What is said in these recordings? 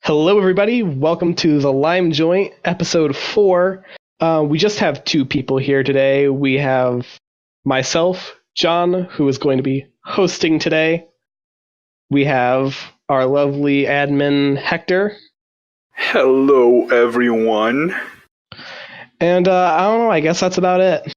Hello, everybody. Welcome to the Lime Joint, episode 4. We just have two people here today. We have myself, John, who is going to be hosting today. We have our lovely admin, Hector. Hello, everyone. And I don't know, I guess that's about it.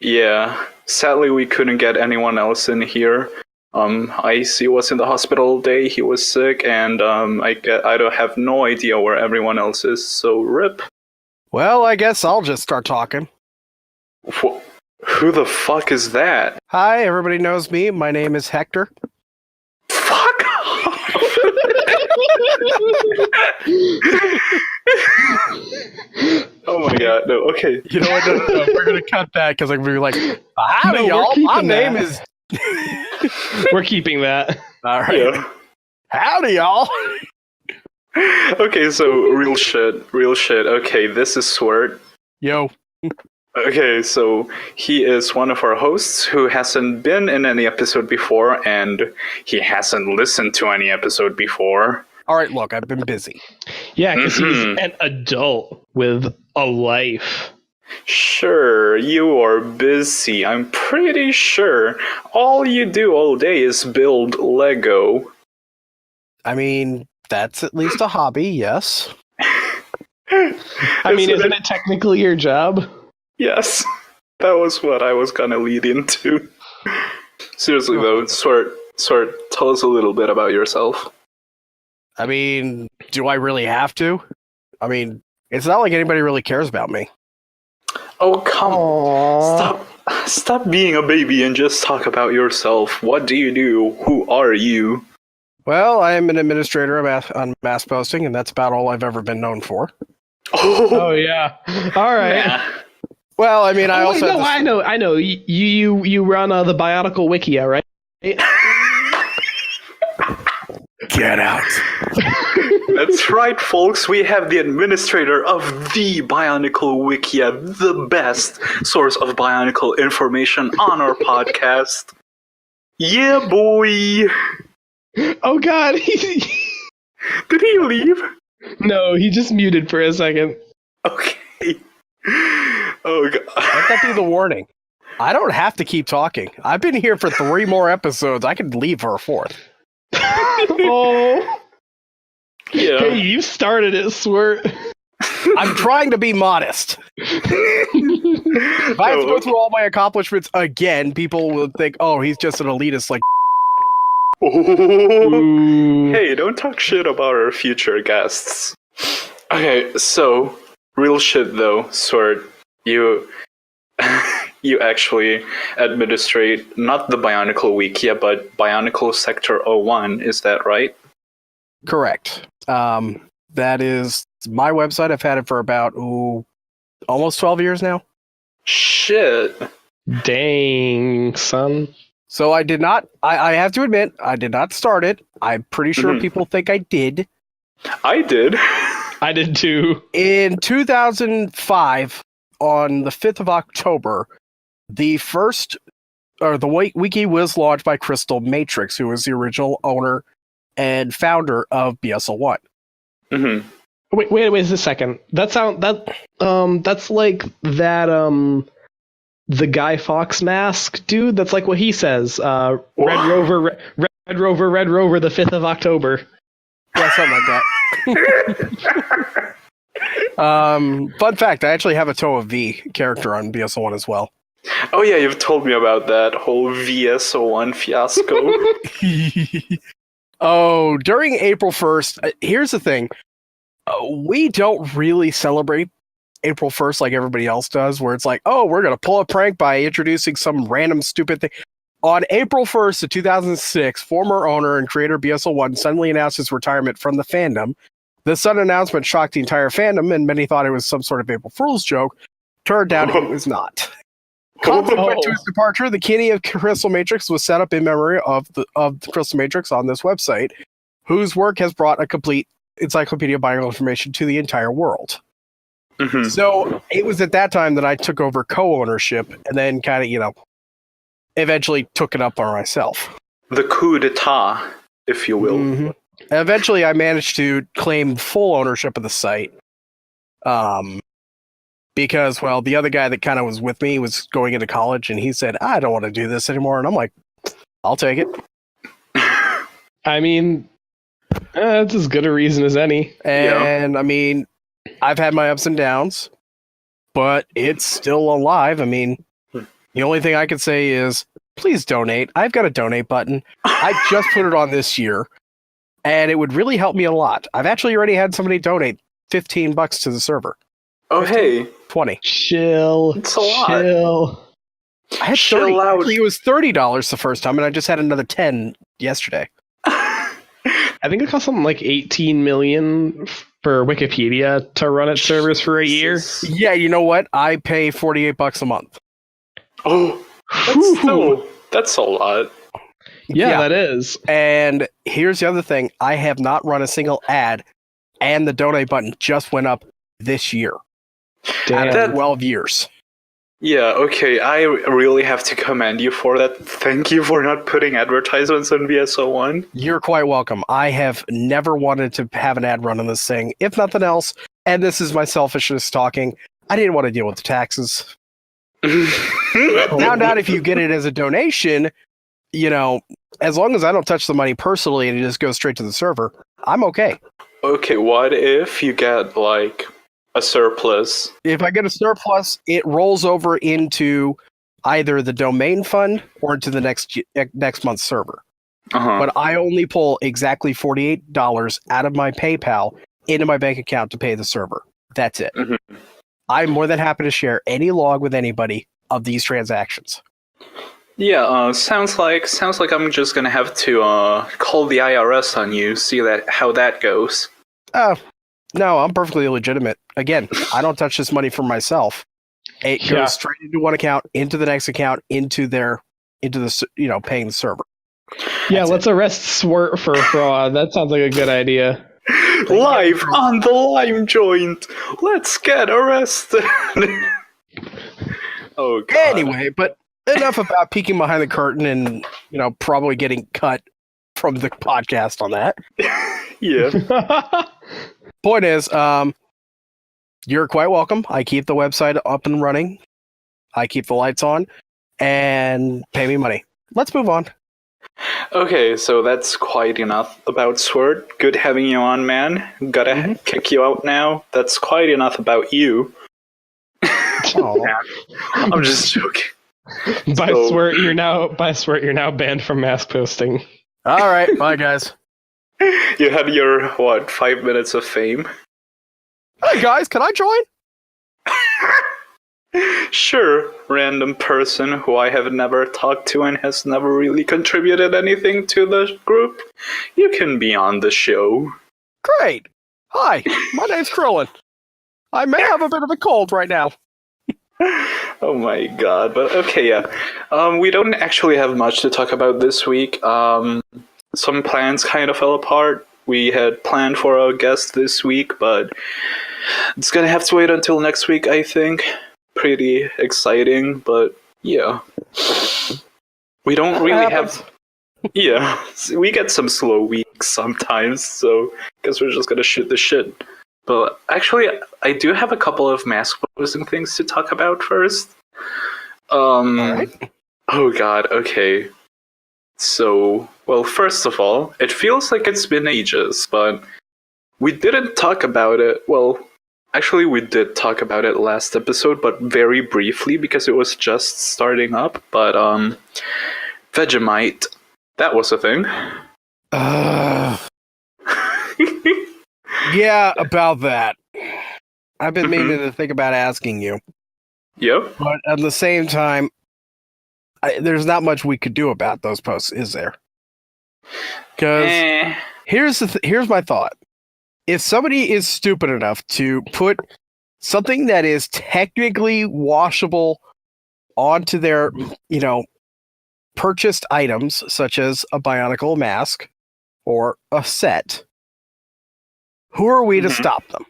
Yeah, sadly we couldn't get anyone else in here. Icy was in the hospital all day, he was sick, and I don't have no idea where everyone else is, so rip. Well, I guess I'll just start talking. Who the fuck is that? Hi, everybody knows me. My name is Hector. Fuck off! Oh my god, no, okay. You know what? No, we're going to cut that because I'm going to be like, howdy, No, y'all. My name that. is... We're keeping that. All right. Yeah. Howdy, y'all. Okay, so real shit. Okay, this is Swert. Yo. Okay, so he is one of our hosts who hasn't been in any episode before, and he hasn't listened to any episode before. All right, look, I've been busy. Yeah, because he's an adult with a life. Sure, you are busy. I'm pretty sure all you do all day is build Lego. I mean, that's at least a hobby, yes. I mean, isn't it technically your job? Yes, that was what I was gonna lead into. Seriously though, Swert, tell us a little bit about yourself. I mean, do I really have to? I mean, it's not like anybody really cares about me. Oh, come on. Stop being a baby and just talk about yourself. What do you do? Who are you? Well, I'm an administrator on mass posting, and that's about all I've ever been known for. Oh yeah. All right. Yeah. Well, I mean, I also... no, I know. You run the Bionicle wiki, right? Get out. That's right, folks. We have the administrator of the Bionicle Wikia, the best source of Bionicle information on our podcast. Yeah, boy. Oh God. Did he leave? No, he just muted for a second. Okay. Oh God. Let that be the warning. I don't have to keep talking. I've been here for 3 more episodes. I could leave for a 4th. Oh. Yeah. Hey, you started it, Swert. I'm trying to be modest. If I have to go through all my accomplishments again, people will think, oh, he's just an elitist like... Oh. Hey, don't talk shit about our future guests. Okay, so, real shit though, Swert, you actually administrate not the Bionicle Wikia, but Bionicle Sector 01, is that right? Correct. That is my website. I've had it for about, almost 12 years now. Shit. Dang, son. So I did not, I have to admit, I did not start it. I'm pretty sure people think I did. I did. I did too. In 2005, on the 5th of October, the wiki was launched by Crystal Matrix, who was the original owner and founder of BSL1. Mm-hmm. Wait a second. That's like that the Guy Fawkes mask dude. That's like what he says. Red Rover, the 5th of October. Yeah, something like that. Fun fact, I actually have a Toa V character on BSL1 as well. Oh yeah, you've told me about that whole VSO1 fiasco. Oh, during April 1st, here's the thing. We don't really celebrate April 1st like everybody else does, where it's like, oh, we're going to pull a prank by introducing some random stupid thing. On April 1st of 2006, former owner and creator of BSL1 suddenly announced his retirement from the fandom. The sudden announcement shocked the entire fandom, and many thought it was some sort of April Fool's joke. Turned out it was not. Consequent to his departure, the Kitty of Crystal Matrix was set up in memory of the Crystal Matrix on this website, whose work has brought a complete encyclopedia of Bionicle information to the entire world. Mm-hmm. So it was at that time that I took over co-ownership and then kind of, eventually took it up on myself. The coup d'etat, if you will. Mm-hmm. Eventually, I managed to claim full ownership of the site. Because, well, the other guy that kind of was with me was going into college, and he said, I don't want to do this anymore. And I'm like, I'll take it. I mean, that's as good a reason as any. And, I mean, I've had my ups and downs, but it's still alive. I mean, the only thing I could say is, please donate. I've got a donate button. I just put it on this year, and it would really help me a lot. I've actually already had somebody donate $15 to the server. Oh, 15, hey. 20. Chill. It's a lot. Chill. I had 30. Chill out. Actually, it was $30 the first time, and I just had another 10 yesterday. I think it cost something like 18 million for Wikipedia to run its servers for a year. Yeah, you know what? I pay $48 a month. Oh, that's a lot. Yeah, that is. And here's the other thing. I have not run a single ad, and the donate button just went up this year. Damn. Out of 12 years. Yeah, okay, I really have to commend you for that. Thank you for not putting advertisements on VSO1. You're quite welcome. I have never wanted to have an ad run on this thing. If nothing else, and this is my selfishness talking, I didn't want to deal with the taxes. Found out if you get it as a donation, you know, as long as I don't touch the money personally and it just goes straight to the server, I'm okay. Okay, what if you get, like, a surplus? If I get a surplus, it rolls over into either the domain fund or into the next month's server. Uh-huh. But I only pull exactly $48 out of my PayPal into my bank account to pay the server. That's it. Mm-hmm. I'm more than happy to share any log with anybody of these transactions. Yeah, sounds like I'm just gonna have to call the IRS on you, see how that goes. No, I'm perfectly legitimate. Again, I don't touch this money for myself. It goes straight into one account, into the next account, into the paying the server. Yeah, let's arrest Swert for fraud. That sounds like a good idea. Live on the Lime Joint. Let's get arrested. Oh god. Anyway, but enough about peeking behind the curtain and, probably getting cut from the podcast on that. Yeah. Point is, you're quite welcome. I keep the website up and running. I keep the lights on and pay me money. Let's move on. Okay, so that's quite enough about Swert. Good having you on, man. Gotta kick you out now. That's quite enough about you. I'm just joking. By Swert, you're now banned from mask posting. All right, bye guys. You had your 5 minutes of fame? Hey guys, can I join? Sure, random person who I have never talked to and has never really contributed anything to the group. You can be on the show. Great. Hi, my name's Krillin. I may have a bit of a cold right now. Oh my god, but okay, yeah. We don't actually have much to talk about this week. Some plans kind of fell apart. We had planned for a guest this week, but it's gonna have to wait until next week, I think. Pretty exciting, but yeah. We don't really have... Yeah, we get some slow weeks sometimes, so I guess we're just gonna shoot the shit. But actually, I do have a couple of mask posting things to talk about first. Alright. Oh god, okay. So, well, first of all, it feels like it's been ages, but we didn't talk about it. Well, actually, we did talk about it last episode, but very briefly because it was just starting up. But, Vegemite, that was a thing. Yeah, about that. I've been meaning to think about asking you. Yep. But at the same time, there's not much we could do about those posts, is there? Because here's my thought. If somebody is stupid enough to put something that is technically washable onto their, purchased items, such as a Bionicle mask or a set, who are we to stop them?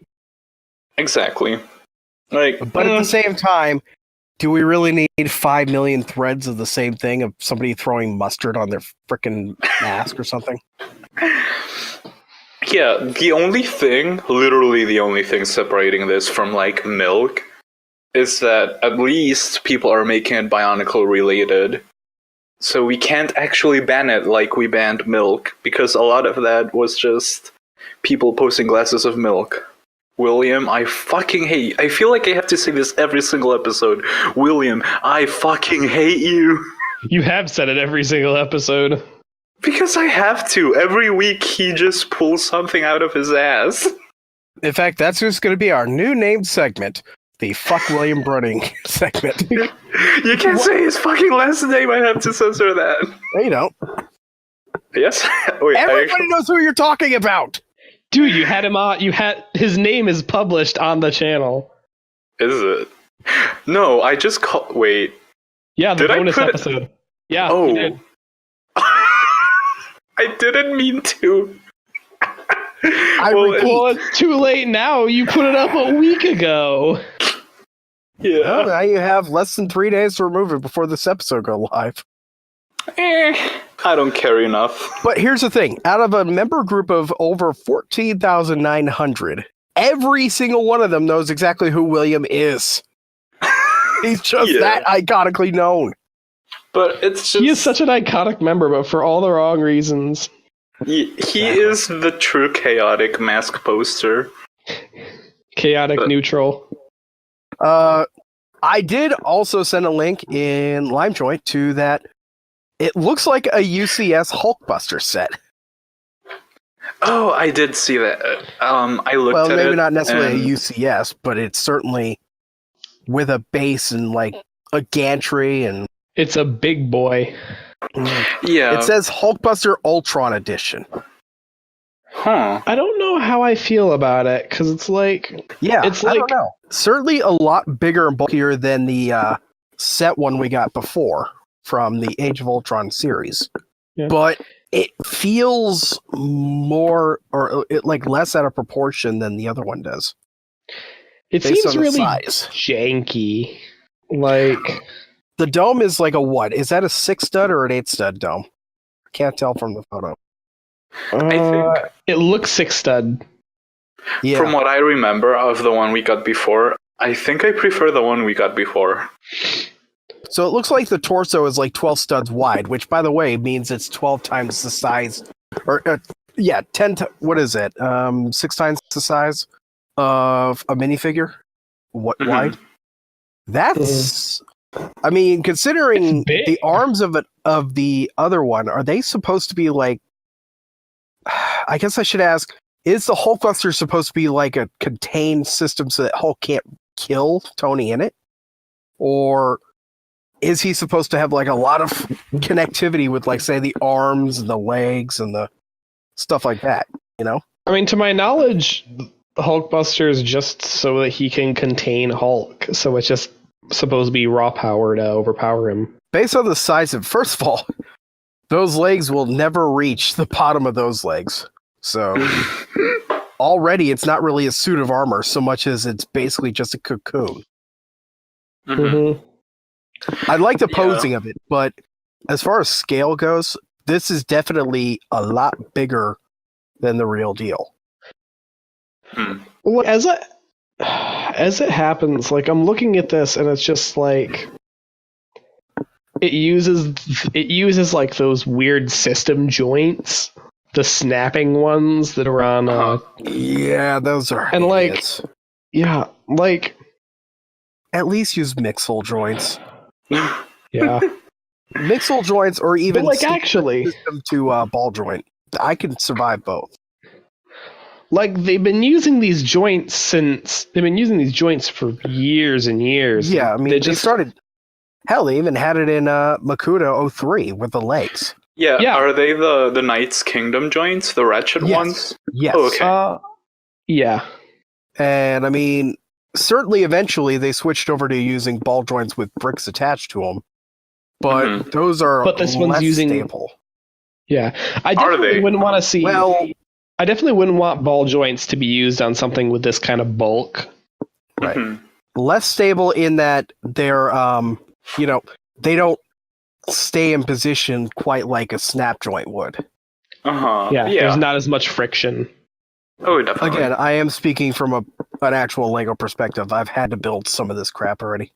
Exactly. But at the same time, do we really need 5 million threads of the same thing of somebody throwing mustard on their frickin' mask or something? Yeah, the only thing, literally the only thing separating this from, like, milk is that at least people are making it Bionicle related. So we can't actually ban it like we banned milk, because a lot of that was just people posting glasses of milk. William, I fucking hate. I feel like I have to say this every single episode. William, I fucking hate you. You have said it every single episode. Because I have to. Every week he just pulls something out of his ass. In fact, that's just going to be our new named segment, the Fuck William Brunning segment. You can't say his fucking last name. I have to censor that. No, you don't. Yes? Wait, Everybody knows who you're talking about. Dude, you had him on. His name is published on the channel. Is it? No, I just wait. Yeah, the Did I bonus put it- episode. Yeah. Oh. you did. I didn't mean to. Well, Well, it's too late now. You put it up a week ago. Yeah. Well, now you have less than 3 days to remove it before this episode go live. I don't care enough. But here's the thing. Out of a member group of over 14,900, every single one of them knows exactly who William is. He's just that iconically known. But it's just... He is such an iconic member, but for all the wrong reasons. He is the true chaotic mask poster. Chaotic neutral. I did also send a link in LimeJoint to that. It looks like a UCS Hulkbuster set. Oh, I did see that. I looked Well, at it. maybe not necessarily and- a UCS, but it's certainly with a base and like a gantry and It's a big boy. Yeah. it says Hulkbuster Ultron Edition. Huh. I don't know how I feel about it, because it's like... Yeah, It's I like- don't know. Certainly a lot bigger and bulkier than the set one we got before from the Age of Ultron series. Yeah. But it feels more or like less out of proportion than the other one does. It Based seems on the really size. janky. Like... The dome is like a what? Is that a 6 stud or an 8 stud dome? Can't tell from the photo. I think, It looks 6-stud. Yeah. from what I remember of the one we got before, I think I prefer the one we got before. So it looks like the torso is like 12 studs wide, which by the way means it's 12 times the size, or 10. What is it? 6 times the size of a minifigure. What Mhm. wide? That's. I mean, considering It's big. the arms of the other one, are they supposed to be like? I guess I should ask: is the Hulkbuster supposed to be like a contained system so that Hulk can't kill Tony in it, or is he supposed to have like a lot of connectivity with, like, say, the arms and the legs and the stuff like that? You know? I mean, to my knowledge, Hulkbuster is just so that he can contain Hulk. So it's just supposed to be raw power to overpower him. Based on the size of, first of all, those legs will never reach the bottom of those legs. So already it's not really a suit of armor so much as it's basically just a cocoon. Mhm. Mm-hmm. I like the Yeah. posing of it, but as far as scale goes, this is definitely a lot bigger than the real deal. Hmm. Well, as it happens, like I'm looking at this and it's just like it uses like those weird system joints, the snapping ones that are on Yeah, those are And, like, idiots. yeah, like At least use mixhole joints. yeah. Mixhole joints or even But like stick actually, system to ball joint. I can survive both. like they've been using these joints for years and years. Yeah, I mean, they they started. Hell, they even had it in Makuta 03 with the legs. Yeah, Yeah. are they the Knight's Kingdom joints, the ratchet Yes. ones? Yes. Oh, okay. Yeah. And I mean, certainly eventually they switched over to using ball joints with bricks attached to them. But Mhm. those are But this one's less using- stable. Yeah. I Are definitely they? wouldn't want to see. Well, I definitely wouldn't want ball joints to be used on something with this kind of bulk. Right. Mhm. less stable in that they're, they don't stay in position quite like a snap joint would. Uh-huh. Yeah. Yeah. There's not as much friction. Oh, definitely. Again, I am speaking from an actual Lego perspective. I've had to build some of this crap already.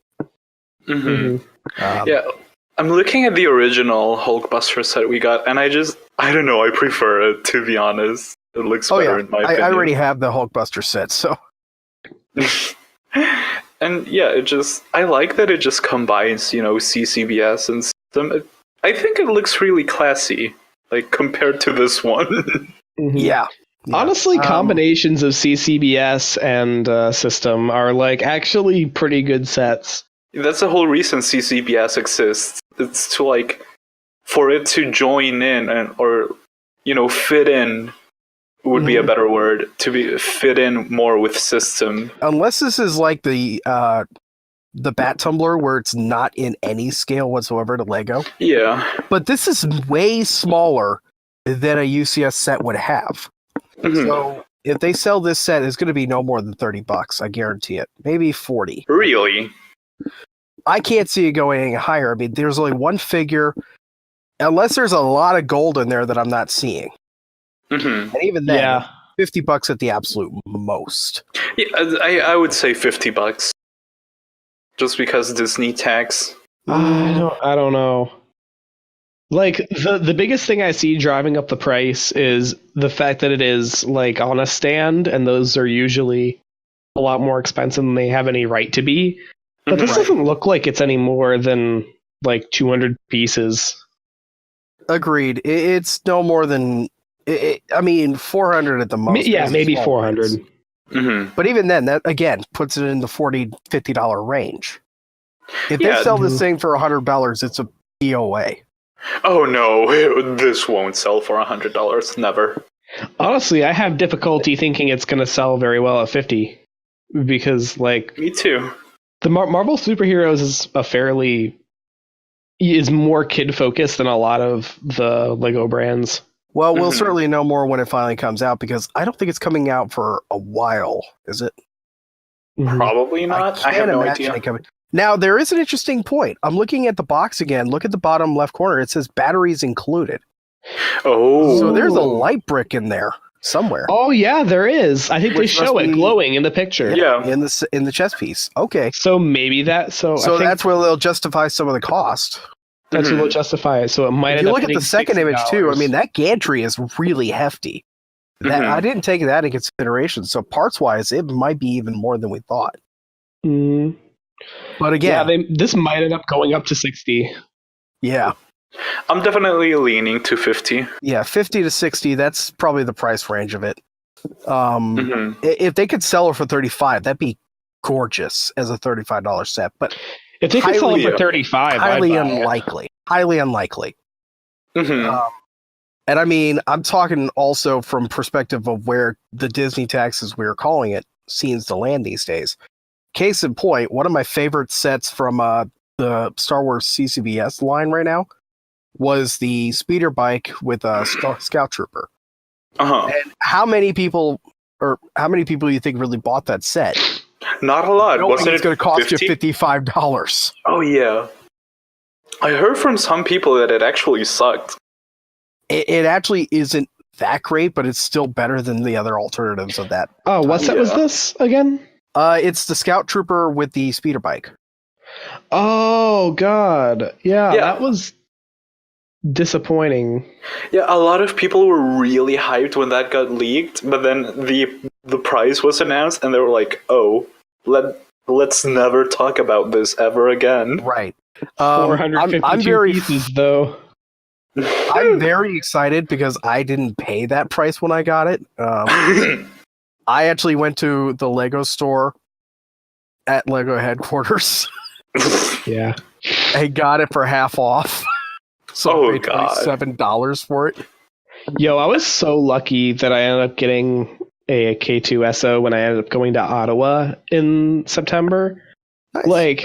Mm-hmm. Mm-hmm. Yeah, I'm looking at the original Hulkbuster set we got, and I don't know, I prefer it, to be honest. It looks better in my opinion. I already have the Hulkbuster set, so. And yeah, I like that it just combines, CCBS and system. I think it looks really classy, like, compared to this one. Mm-hmm. Yeah. Honestly, combinations of CCBS and system are like actually pretty good sets. That's the whole reason CCBS exists. It's to like, for it to join in or fit in would be a better word, to fit in more with system. Unless this is like the Bat Tumbler where it's not in any scale whatsoever to Lego. Yeah. But this is way smaller than a UCS set would have. Mm-hmm. So if they sell this set, it's going to be no more than $30. I guarantee it. Maybe 40. Really? I can't see it going any higher. I mean, there's only one figure, unless there's a lot of gold in there that I'm not seeing. Mm-hmm. And even then, Yeah. $50 at the absolute most. Yeah, I would say $50. Just because Disney tax. I don't know. Like the biggest thing I see driving up the price is the fact that it is like on a stand, and those are usually a lot more expensive than they have any right to be. But this doesn't look like it's any more than like 200 pieces. Agreed. It's no more than, I mean, 400 at the most. Yeah, maybe 400. Mm-hmm. But even then, that again puts it in the $40, $50 range. If they sell this thing for $100, it's a BOA. Oh no, this won't sell for $100. Never. Honestly, I have difficulty thinking it's going to sell very well at 50 because, like, me too. The Marvel Superheroes is more kid focused than a lot of the Lego brands. Well, we'll certainly know more when it finally comes out because I don't think it's coming out for a while, is it? Probably not. I have no idea. Now, there is an interesting point. I'm looking at the box again. Look at the bottom left corner. It says batteries included. Oh. So there's a light brick in there somewhere. Oh, yeah, there is. I think they show it glowing in the picture. Yeah. In the chest piece. Okay. So maybe that... So I think that's where they'll justify some of the cost. That's where they'll justify it. So it might if you look at the second image, too, I mean, that gantry is really hefty. That I didn't take that into consideration. So parts-wise, it might be even more than we thought. Mm. But again, this might end up going up to 60. Yeah, I'm definitely leaning to 50. Yeah, 50 to 60. That's probably the price range of it. If they could sell it for 35, that'd be gorgeous as a $35 set. But if they could sell it for 35, highly unlikely. Highly unlikely. Mm-hmm. And I mean, I'm talking also from perspective of where the Disney taxes we're calling it seems to land these days. Case in point, one of my favorite sets from the Star Wars CCBS line right now was the speeder bike with a scout trooper. And how many people you think really bought that set? Not a lot. Wasn't it going to cost 50? You $55? Oh yeah, I heard from some people that it actually sucked. It actually isn't that great, but it's still better than the other alternatives of that. Oh, what set was this again? It's the Scout Trooper with the speeder bike. Oh, God. Yeah, that was disappointing. Yeah, a lot of people were really hyped when that got leaked, but then the price was announced, and they were like, oh, let's never talk about this ever again. Right. 452 pieces, though. I'm very excited because I didn't pay that price when I got it. I actually went to the Lego store at Lego headquarters. Yeah. I got it for half off. So I paid $7 for it. Yo, I was so lucky that I ended up getting a K2SO when I ended up going to Ottawa in September. Nice. Like,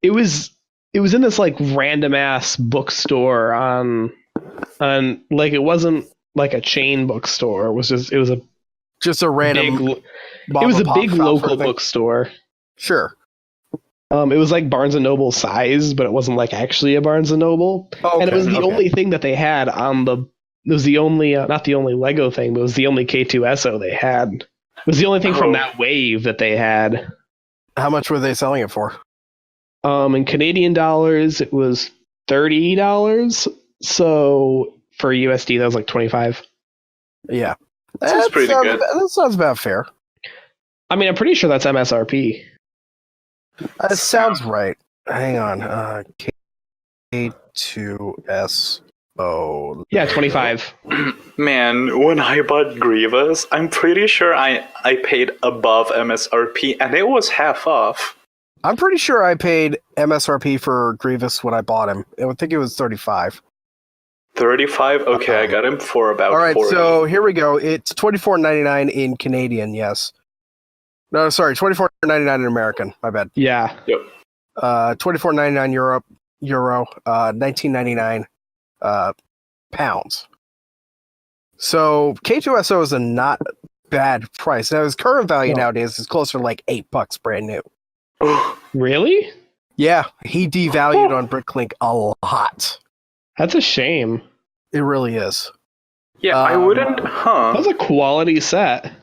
it was in this like random ass bookstore on like, it wasn't like a chain bookstore. It was a random big local bookstore. Sure. It was like Barnes & Noble size, but it wasn't like actually a Barnes & Noble. Oh, okay. And it was the only thing that they had on it was the only, not the only Lego thing, but it was the only K2SO they had. It was the only thing from that wave that they had. How much were they selling it for? In Canadian dollars, it was $30. So for USD, that was like 25. Yeah. That's pretty good. That sounds about fair. I mean, I'm pretty sure that's MSRP. That sounds right. Hang on. K2SO. Yeah, 25. Man, when I bought Grievous, I'm pretty sure I paid above MSRP, and it was half off. I'm pretty sure I paid MSRP for Grievous when I bought him. I would think it was 35. 35? Okay, I got him for about 40. All right, so here we go. It's $24.99 in Canadian, yes. No, sorry, $24.99 in American. My bad. Yeah. Yep. $24.99 euro, $19.99 pounds. So K2SO is a not bad price. Now his current value nowadays is closer to like $8 brand new. Really? Yeah, he devalued on BrickLink a lot. That's a shame. It really is. Yeah, I wouldn't, That's a quality set.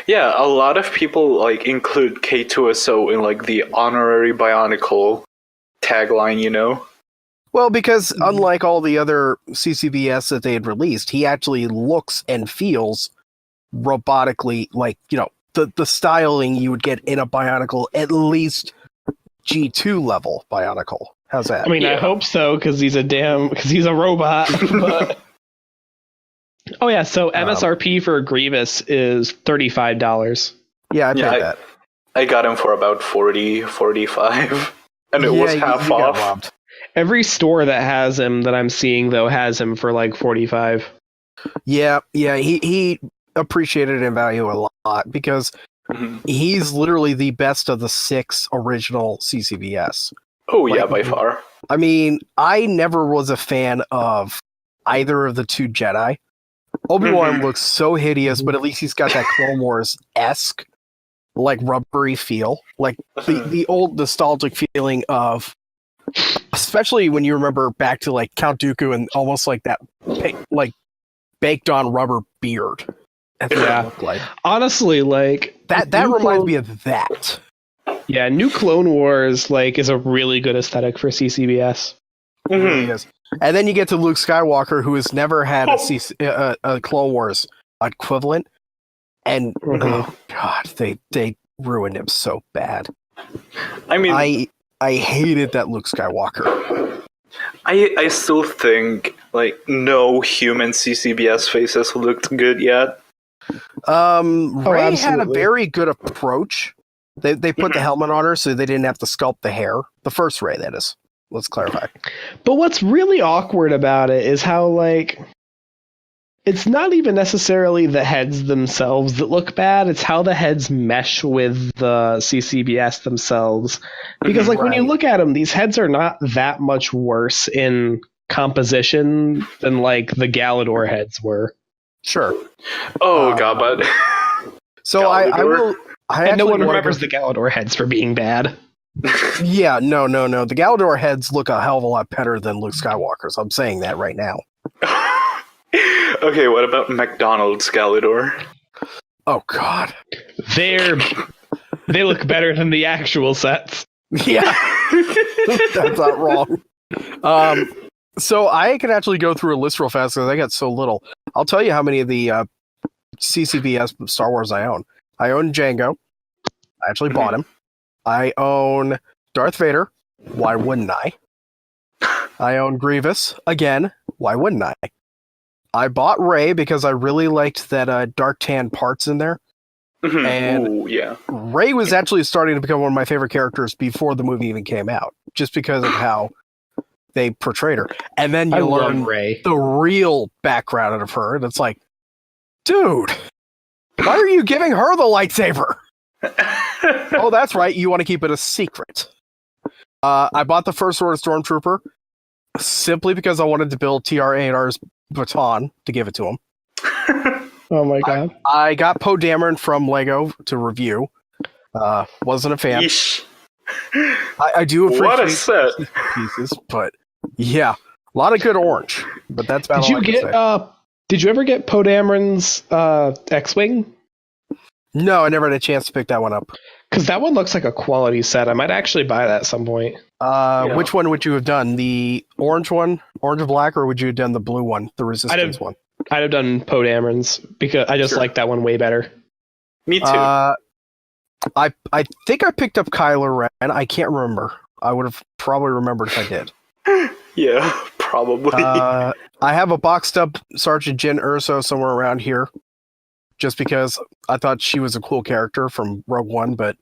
Yeah, a lot of people like include K2SO in like the honorary Bionicle tagline, you know? Well, because unlike all the other CCBS that they had released, he actually looks and feels robotically like, you know, the styling you would get in a Bionicle, at least G2 level Bionicle. How's that? I mean, I hope so, because he's a robot. But... Oh yeah, so MSRP for Grievous is $35. Yeah, I paid that. I got him for about 40, 45, and it was half off. Robbed. Every store that has him that I'm seeing, though, has him for like 45. Yeah, he appreciated in value a lot because he's literally the best of the 6 original CCBS. Oh, yeah, by far. I mean, I never was a fan of either of the 2 Jedi. Obi-Wan looks so hideous, but at least he's got that Clone Wars-esque, like, rubbery feel. Like, the old nostalgic feeling of, especially when you remember back to, like, Count Dooku and almost like that, like, baked-on rubber beard. That's what it looked like. Honestly, like... That reminds me of that. Yeah, New Clone Wars like is a really good aesthetic for CCBS. It really is. And then you get to Luke Skywalker, who has never had a Clone Wars equivalent, and oh god, they ruined him so bad. I mean, I hated that Luke Skywalker. I still think like no human CCBS faces looked good yet. Rey had a very good approach. They put the helmet on her so they didn't have to sculpt the hair. The first Rey, that is. Let's clarify. But what's really awkward about it is how, like, it's not even necessarily the heads themselves that look bad. It's how the heads mesh with the CCBS themselves. Because, like, when you look at them, these heads are not that much worse in composition than, like, the Galador heads were. Sure. Oh, God, but... So I will... And no one remembers the Galador heads for being bad. Yeah, no. The Galador heads look a hell of a lot better than Luke Skywalker's. I'm saying that right now. Okay, what about McDonald's Galador? Oh, God. They look better than the actual sets. Yeah. That's not wrong. So I can actually go through a list real fast because I got so little. I'll tell you how many of the CCBS Star Wars I own. I own Jango. I actually bought him. I own Darth Vader. Why wouldn't I? I own Grievous. Again, why wouldn't I? I bought Rey because I really liked that dark tan parts in there. And Rey was actually starting to become one of my favorite characters before the movie even came out, just because of how they portrayed her. And then you learn the real background of her, and it's like, dude, why are you giving her the lightsaber? Oh, that's right. You want to keep it a secret. I bought the First Order Stormtrooper simply because I wanted to build TR-8R's baton to give it to him. Oh my god. I got Poe Dameron from Lego to review. Wasn't a fan. I do appreciate what a set. pieces, but yeah, a lot of good orange. But that's about all I can say. Did you ever get Poe Dameron's X-Wing? No, I never had a chance to pick that one up. Because that one looks like a quality set. I might actually buy that at some point. Which one would you have done? The orange one, orange and black, or would you have done the blue one, the resistance one? I'd have done Poe Dameron's because I just like that one way better. Me too. I think I picked up Kylo Ren. I can't remember. I would have probably remembered if I did. Yeah, probably. I have a boxed up Sergeant Jyn Erso somewhere around here, just because I thought she was a cool character from Rogue One, but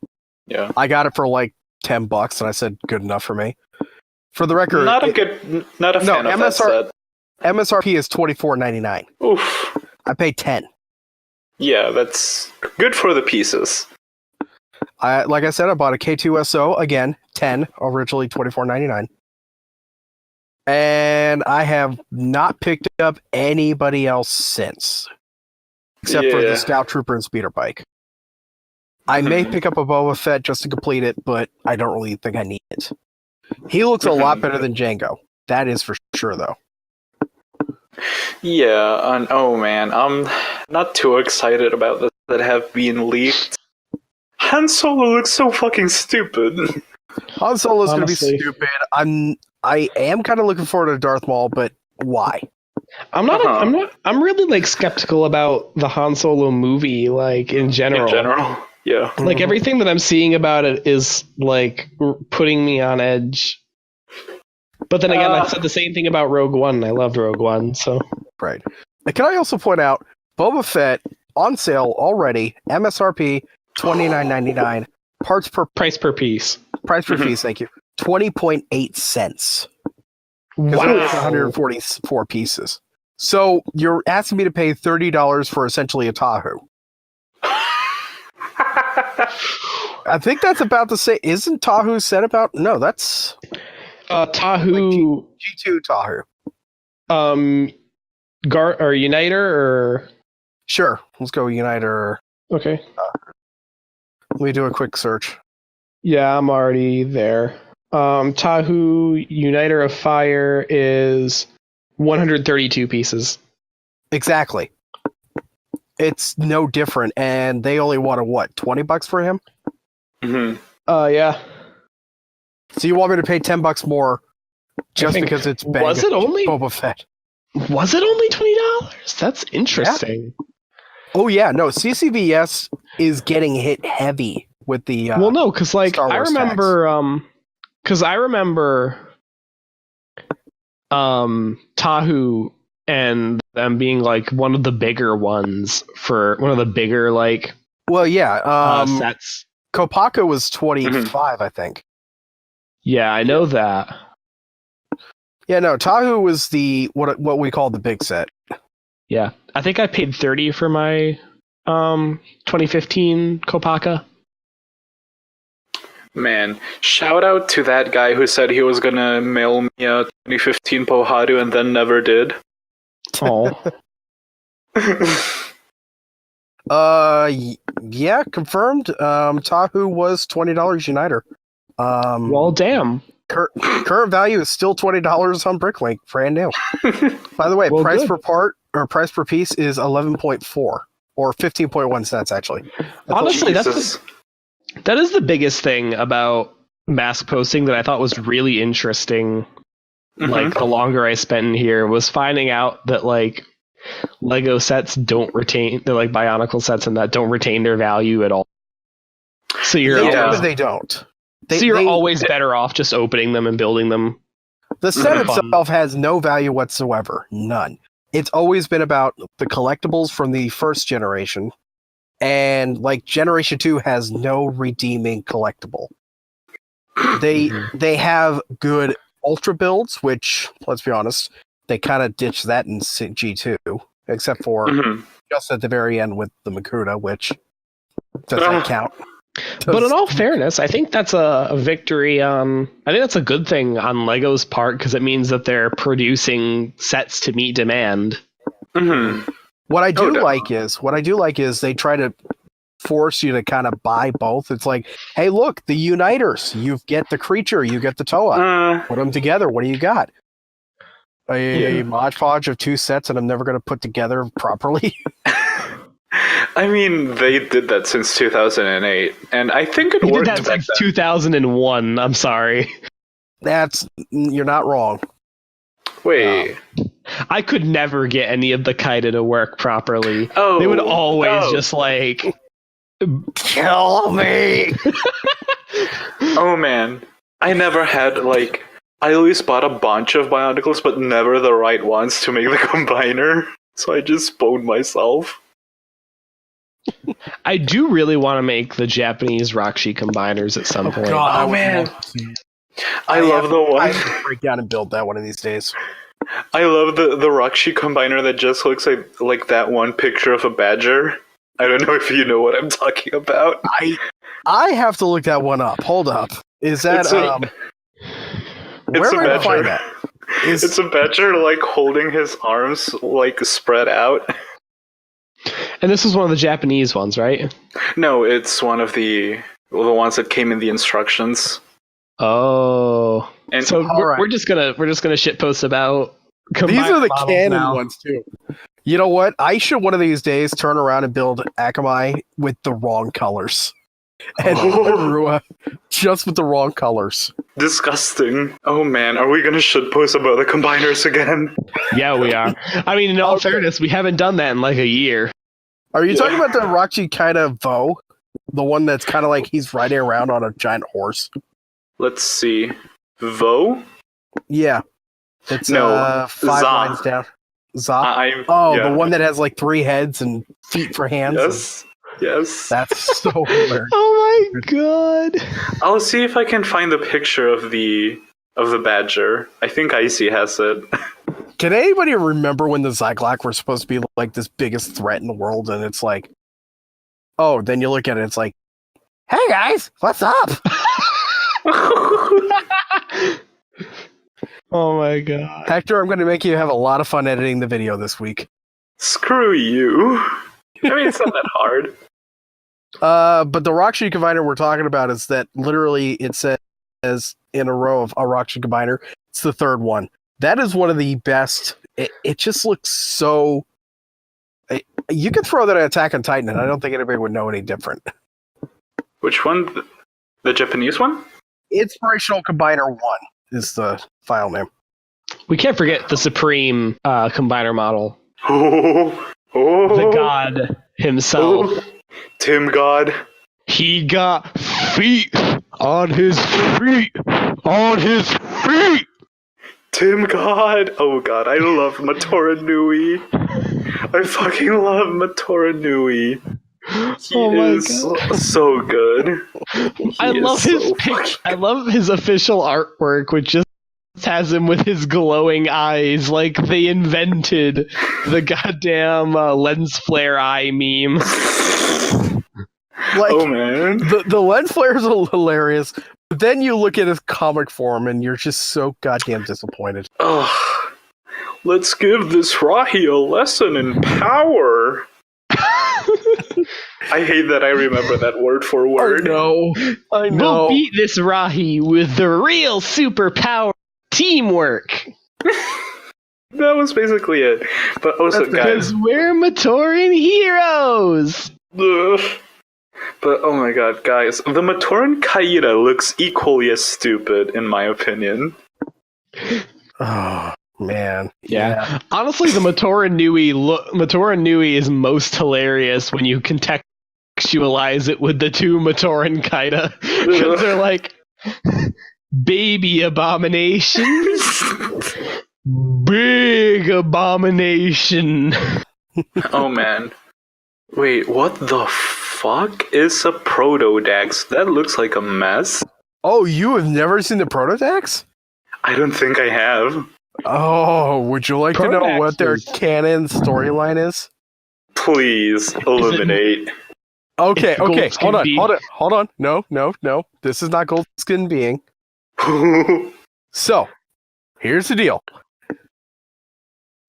yeah, I got it for like $10, and I said good enough for me. For the record, not a fan of that set. MSRP is $24.99. Oof. I paid $10. Yeah, that's good for the pieces. Like I said, I bought a K2SO again, $10, originally $24.99. And I have not picked up anybody else since, except for the Scout Trooper and Speeder Bike. I may pick up a Boba Fett just to complete it, but I don't really think I need it. He looks a lot better than Jango. That is for sure, though. Yeah, and oh man, I'm not too excited about this that have been leaked. Han Solo looks so fucking stupid. Han Solo's going to be stupid. I am kind of looking forward to Darth Maul, but why? I'm really like skeptical about the Han Solo movie, like in general. Yeah. Like everything that I'm seeing about it is like putting me on edge. But then again, I said the same thing about Rogue One. I loved Rogue One, so right. Can I also point out Boba Fett on sale already? MSRP $29.99. Price per piece. Price per piece. Thank you. 20.8 cents. Wow. There's 144 pieces. So you're asking me to pay $30 for essentially a Tahoe. I think that's about the same. Isn't Tahoe set about? No, that's Tahoe. Like G2 Tahoe. Or Uniter or sure. Let's go Uniter. Okay. Let me do a quick search. Yeah, I'm already there. Tahoe Uniter of Fire is 132 pieces. Exactly. It's no different, and they only wanted what, $20 for him? Mm-hmm. Yeah. So you want me to pay $10 more just because it's Boba Fett? Was it only $20? That's interesting. Yeah. Oh yeah, no. CCVS is getting hit heavy with the. Well, no, because like I remember, Tahoe and them being like one of the bigger ones for one of the bigger like. Well, yeah. Sets. Kopaka was 25, I think. Yeah, I know that. Yeah, no. Tahoe was the what we call the big set. Yeah, I think I paid $30 for my 2015 Kopaka. Man, shout out to that guy who said he was gonna mail me a 2015 Pohadu and then never did. Oh. Yeah, confirmed. Tahoe was $20 Uniter. Well, damn. Current value is still $20 on Bricklink, brand new. By the way, well, price good. per part or price per piece is 11.4 or 15.1 cents actually. Honestly, that is the biggest thing about mask posting that I thought was really interesting. Mm-hmm. Like the longer I spent in here was finding out that like Lego sets they're like Bionicle sets and that don't retain their value at all. So they don't. You're always better off just opening them and building them. The set itself has no value whatsoever. None. It's always been about the collectibles from the first generation. And like Generation 2 has no redeeming collectible. They have good Ultra builds, which, let's be honest, they kind of ditched that in G2, except for just at the very end with the Makuta, which doesn't count. But in all fairness, I think that's a victory on. I think that's a good thing on Lego's part because it means that they're producing sets to meet demand. Mm-hmm. What I do like is they try to force you to kind of buy both. It's like, hey, look, the Uniters. You get the creature, you get the Toa. Put them together. What do you got? A Mod Podge of 2 sets that I'm never going to put together properly. I mean, they did that since 2008, and I think it He worked. did that since 2001. I'm sorry. You're not wrong. Wait. I could never get any of the Kaida to work properly. Oh. They would always just like Kill me! Oh man. I never had, like... I always bought a bunch of Bionicles, but never the right ones to make the combiner. So I just boned myself. I do really want to make the Japanese Rakshi combiners at some point. God, Oh, man. I love the one. I have to break down and build that one of these days. I love the Rakshi combiner that just looks like that one picture of a badger. I don't know if you know what I'm talking about. I have to look that one up. Hold up. Is that where am I find that? It's a badger like holding his arms like spread out. And this is one of the Japanese ones, right? No, it's one of the ones that came in the instructions. Oh, And so we're just gonna shitpost about. These are the models canon now. ones too. You know what? I should one of these days turn around and build Akamai with the wrong colors. And Rua just with the wrong colors. disgusting. Oh man, are we gonna shitpost about the combiners again? Yeah, we are. I mean, in all fairness, we haven't done that in like a year. Are you talking about the Rakshi kind of Vo? The one that's kind of like he's riding around on a giant horse? Let's see. Vo? Yeah. It's No, 5 Za. lines down. Za? Yeah. The one that has like 3 heads and feet for hands. Yes. That's so hilarious. Oh my god! I'll see if I can find the picture of the badger. I think Icy has it. Can anybody remember when the Zyglak were supposed to be like this biggest threat in the world? And it's like, oh, then you look at it, it's like, hey guys, what's up? Oh my god. Hector, I'm going to make you have a lot of fun editing the video this week. Screw you. I mean, it's not that hard. But the Rakshi combiner we're talking about is that literally it says in a row of a Rakshi combiner, it's the 3rd one. That is one of the best. It just looks so. You could throw that at Attack on Titan, and I don't think anybody would know any different. Which one? The Japanese one? Inspirational Combiner 1 is the file name. We can't forget the Supreme combiner model. Oh. The god himself. Oh. Tim God. He got feet on his feet. On his feet! Tim God. Oh god, I love Matora Nui. I fucking love Matora Nui. He is so good. I love his I love his official artwork, which just has him with his glowing eyes, like they invented the goddamn lens flare eye meme. Like, oh man, the lens flares are hilarious, but then you look at his comic form and you're just so goddamn disappointed. Oh, let's give this Rahi a lesson in power. I hate that I remember that word for word. I know. We'll beat this Rahi with the real superpower teamwork. That was basically it. But also, Because guys, we're Matoran heroes. ugh. But oh my god, guys, the Matoran Kaida looks equally as stupid, in my opinion. Oh man, Yeah. Honestly, the Matoran Nui is most hilarious when you contextualize it with the 2 Matoran Kaida. Because they're like baby abominations. Big abomination. Oh man. Wait, what the fuck is a Protodax? That looks like a mess. Oh, you have never seen the Protodax? I don't think I have. Oh, would you like to know what their canon storyline is? Please, eliminate. Okay, Goldskin Being. hold on. No. This is not Goldskin Being. So, here's the deal.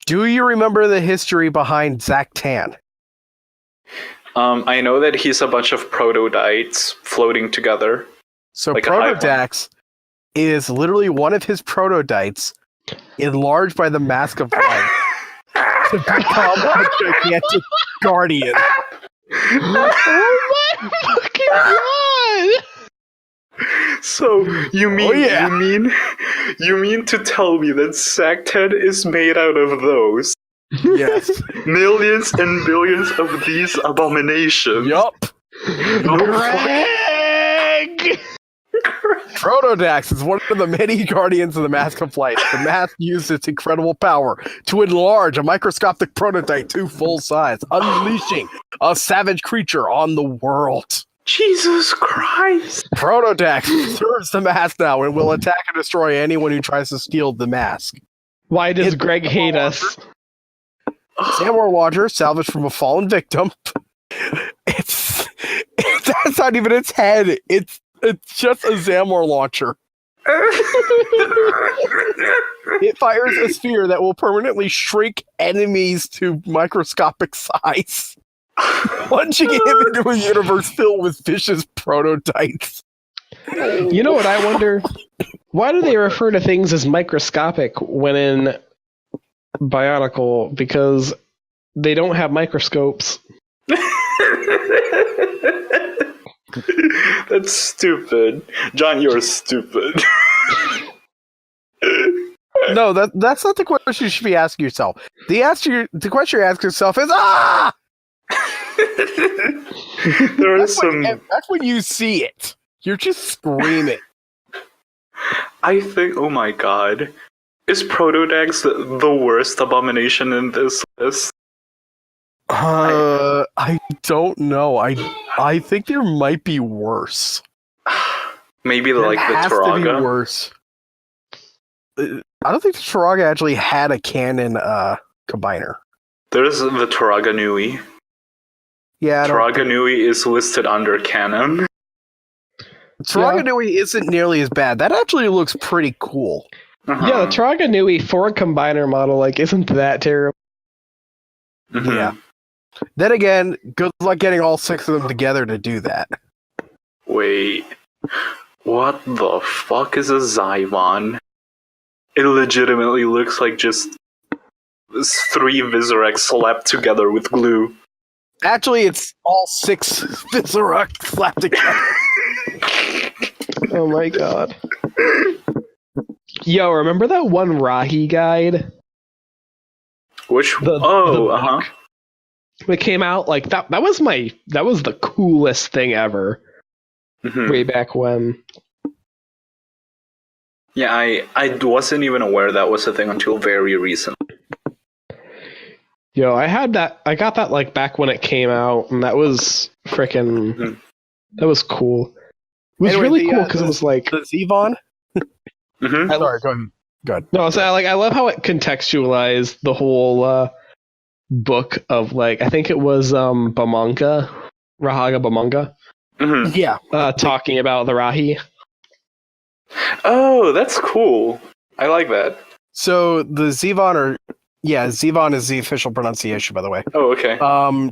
Do you remember the history behind Zach Tan? I know that he's a bunch of protodites floating together. So Like a hive Protodax is literally one of his protodites enlarged by the Mask of Life to become a gigantic guardian. Oh my fucking god! So you mean yeah. you mean to tell me that Sackhead is made out of those? Yes. Millions and billions of these abominations. Yup. Greg! Protodax is one of the many guardians of the Mask of Life. The mask used its incredible power to enlarge a microscopic prototype to full size, unleashing a savage creature on the world. Jesus Christ! Protodax serves the mask now and will attack and destroy anyone who tries to steal the mask. Why does Greg hate us? Samurai launcher salvaged from a fallen victim. That's not even its head. It's just a Zamor launcher. It fires a sphere that will permanently shrink enemies to microscopic size, plunging him into a universe filled with vicious prototypes. You know what I wonder? Why do they refer to things as microscopic when in Bionicle? Because they don't have microscopes. That's stupid. John, you're stupid. No, that's not the question you should be asking yourself. The question you ask yourself is, ah! That's when you see it. You're just screaming. I think, oh my god. Is Protodax the worst abomination in this list? I don't know. I think there might be worse. Maybe There like the has to be Turaga? worse. I don't think the Turaga actually had a canon combiner. There's the Turaga NUI. Yeah, Turaga NUI is listed under canon. Turaga NUI isn't nearly as bad. That actually looks pretty cool. Uh-huh. Yeah, the Turaga NUI for a combiner model, isn't that terrible? Mhm. Yeah. Then again, good luck getting all 6 of them together to do that. Wait. What the fuck is a Zyvon? It legitimately looks like just 3 Visorex slapped together with glue. Actually, it's all 6 Viscera slapped together. Oh my god. Yo, remember that one Rahi guide? Which The uh-huh. It came out that was the coolest thing ever. Mhm. Way back when. Yeah, I wasn't even aware that was a thing until very recent. Yo, I got that back when it came out, and that was freaking Mhm. that was cool. It was Anyway, really cool because it was like The Zevon? Mhm. Sorry, go ahead. Good. no, so I love how it contextualized the whole book of I think it was Bamonga, Rahaga Bamonga, Mhm. Yeah. talking about the Rahi. Oh, that's cool. I like that. So the Zevon Zevon is the official pronunciation, by the way. Oh, okay.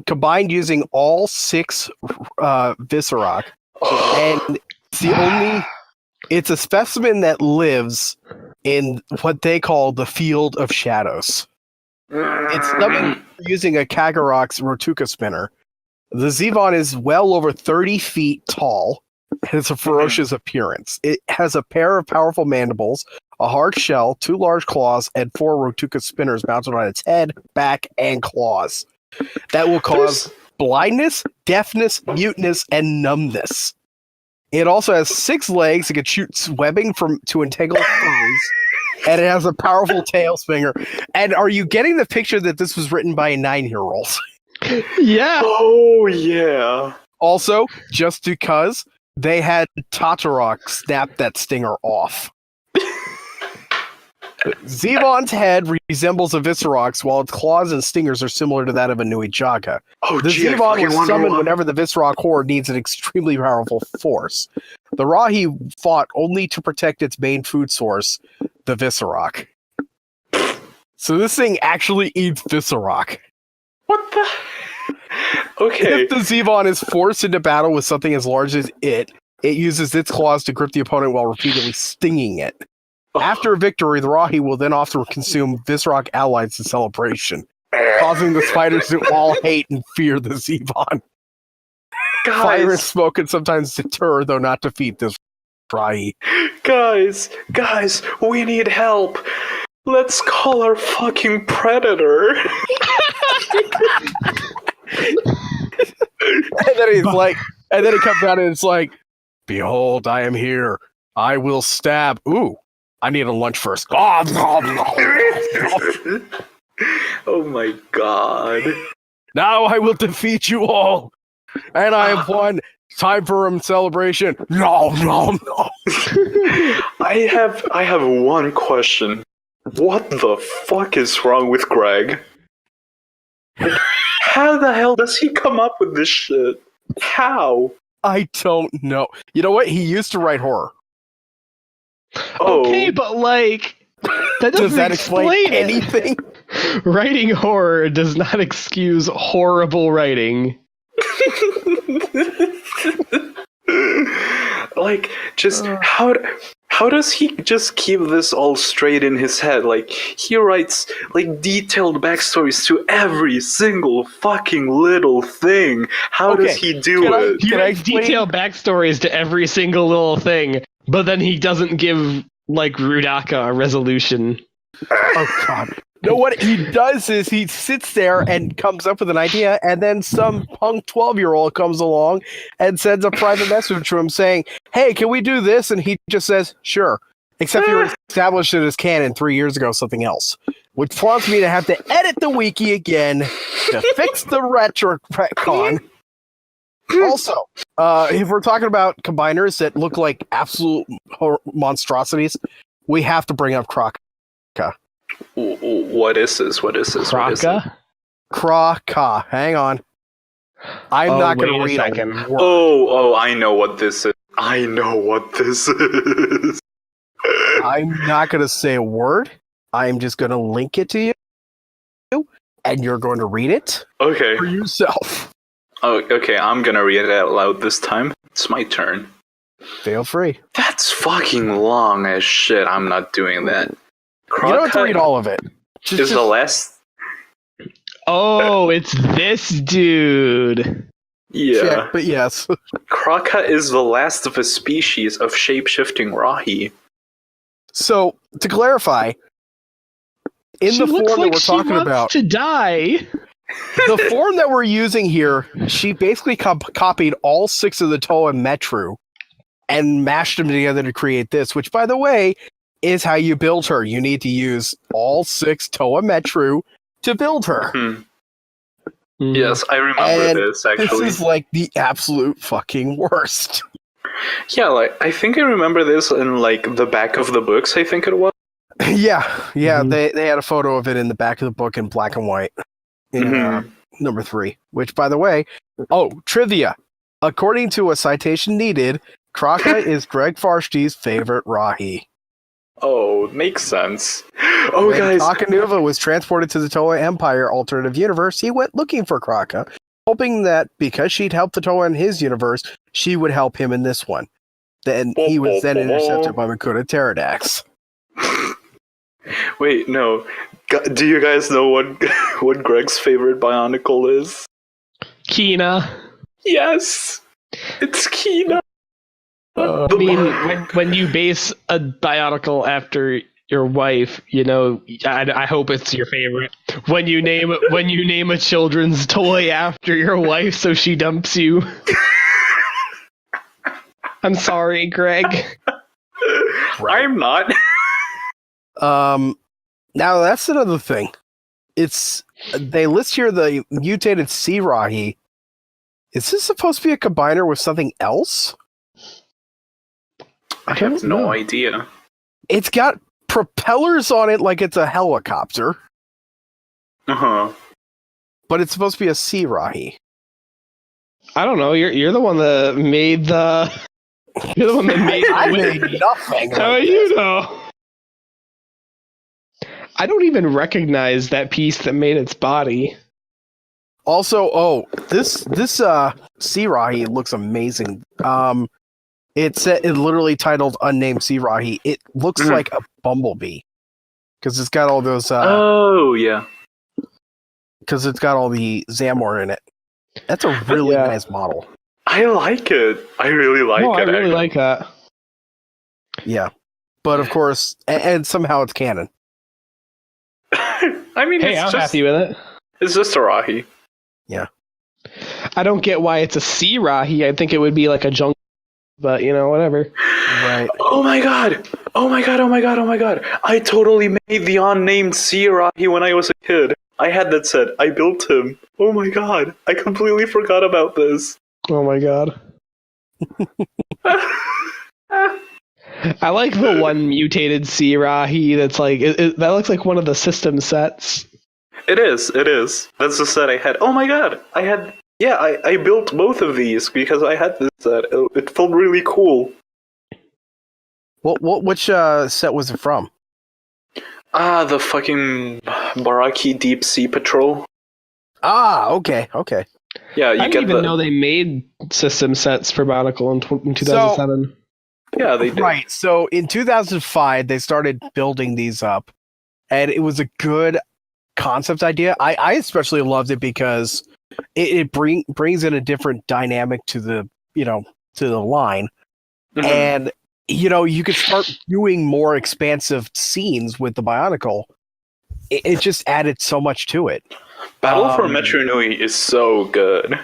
Combined using all 6 Viscerock, and it's a specimen that lives in what they call the Field of Shadows. It's summoned using a Kagarox Rotuka spinner. The Zevon is well over 30 feet tall, and it's a ferocious appearance. It has a pair of powerful mandibles, a hard shell, 2 large claws, and 4 Rotuka spinners mounted on its head, back, and claws. That will cause blindness, deafness, muteness, and numbness. It also has 6 legs. It can shoot webbing to entangle foes, and it has a powerful tail swinger. And are you getting the picture that this was written by a 9-year-old? Yeah. Oh, yeah. Also, just because they had Tatarok snap that stinger off. Zevon's head resembles a Viscerox, while its claws and stingers are similar to that of a Nui Jaga. Oh, The gee, I Zevon fucking was wonder summoned why. whenever the Viscerock horde needs an extremely powerful force. The Rahi fought only to protect its main food source, the Viscerock. So this thing actually eats Viscerock. What the? Okay. If the Zevon is forced into battle with something as large as it uses its claws to grip the opponent while repeatedly stinging it. After victory, the Rahi will then often consume Visrock allies in celebration, causing the spiders to all hate and fear the Zevon. Fire and smoke can sometimes deter, though not defeat, this Rahi. Guys, we need help. Let's call our fucking predator. And then he's like, and then he comes out and it's like, behold, I am here. I will stab. Ooh, I need a lunch first. Oh my god. Now I will defeat you all. And I have won. Time for a celebration. No. I have one question. What the fuck is wrong with Greg? How the hell does he come up with this shit? How? I don't know. You know what? He used to write horror. Oh. Okay, but like, that Does doesn't that explain it. anything? Writing horror does not excuse horrible writing. Like, just how does he just keep this all straight in his head? Like, he writes like detailed backstories to every single fucking little thing. How does he do it? He writes detailed backstories to every single little thing, but then he doesn't give like Rudaka a resolution. Oh god. No, what he does is he sits there and comes up with an idea, and then some punk 12-year-old comes along and sends a private message to him saying, hey, can we do this? And he just says, sure. Except he established it as canon 3 years ago, something else. Which prompts me to have to edit the wiki again to fix the retcon. Also, if we're talking about combiners that look like absolute monstrosities, we have to bring up Kraka. What is this? Kraka? Kraka. Hang on. I'm not going to read a word. Oh, I know what this is. I'm not going to say a word. I'm just going to link it to you, and you're going to read it okay for yourself. Oh, okay, I'm going to read it out loud this time. It's my turn. Feel free. That's fucking long as shit. I'm not doing that. You don't have to read all of it. Is the last... Oh, it's this dude. Yeah. Check, but yes. Kraka is the last of a species of shape-shifting Rahi. So, to clarify, in She the form looks that like we're she talking wants about, to die. the form that we're using here, she basically copied all 6 of the Toa Metru and mashed them together to create this, which, by the way, is how you build her. You need to use all 6 Toa Metru to build her. Yes, I remember this, actually. This is like the absolute fucking worst. Yeah, like, I think I remember this in, like, the back of the books, I think it was. Yeah, they had a photo of it in the back of the book in black and white. In number 3. Which, by the way, trivia. According to a citation needed, Kraka is Greg Farshti's favorite Rahi. Oh, makes sense. Oh, when guys. Takanuva was transported to the Toa Empire alternative universe, he went looking for Kraka, hoping that because she'd helped the Toa in his universe, she would help him in this one. Then he was then intercepted by Makuta Pterodax. Wait, no. Do you guys know what Greg's favorite Bionicle is? Kina. Yes! It's Kina! I mean, when you base a Bionicle after your wife, you know, I hope it's your favorite. When you name a children's toy after your wife, so she dumps you. I'm sorry, Greg. I'm not. Now that's another thing. They list here the mutated Sea Rahi. Is this supposed to be a combiner with something else? I have no idea. It's got propellers on it like it's a helicopter. Uh-huh. But it's supposed to be a Sea Rahi. I don't know. You're the one that made the. You're the one that made. I made nothing. How like you know? I don't even recognize that piece that made its body. Also, this Sea Rahi looks amazing. It's literally titled Unnamed Sea Rahi. It looks like a bumblebee because it's got all those. Oh yeah. Because it's got all the Zamor in it. That's a really nice model. I like it. I really like it. I really like that. Yeah, but of course, and somehow it's canon. I mean, Hey, I'm happy with it. It's just a Rahi. Yeah. I don't get why it's a sea Rahi. I think it would be like a junk, but whatever. Right. Oh my god! Oh my god! Oh my god! Oh my god! I totally made the unnamed sea Rahi when I was a kid. I had that set. I built him. Oh my god! I completely forgot about this. Oh my god. I like the one mutated sea Rahi that's like that looks like one of the system sets. It is. That's the set I had. Oh my god! I built both of these because I had this set. It felt really cool. Which set was it from? The fucking Baraki Deep Sea Patrol. Okay. Yeah, you I didn't even know they made system sets for Bionicle in 2007. Yeah, they did. Right. So in 2005, they started building these up, and it was a good concept idea. I especially loved it because it brings in a different dynamic to the to the line, and you could start doing more expansive scenes with the Bionicle. It just added so much to it. Battle for Metro NUI is so good.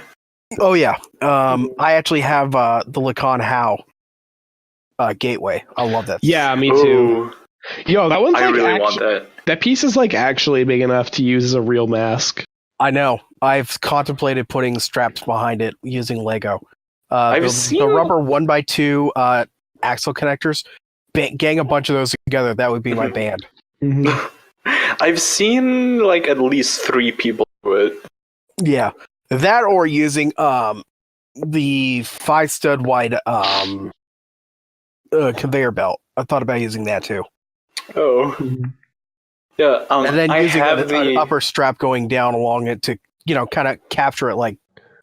Oh yeah, I actually have the Lacan How gateway. I love that. Yeah, me too. Yo, that one's I really want that. That piece is like actually big enough to use as a real mask. I know. I've contemplated putting straps behind it using Lego. I've seen the rubber 1x2 axle connectors. Gang a bunch of those together. That would be my band. Mm-hmm. I've seen like at least 3 people do it. Yeah, that or using the 5 stud wide conveyor belt. I thought about using that too. Oh, yeah. And then I using have an upper strap going down along it to kind of capture it like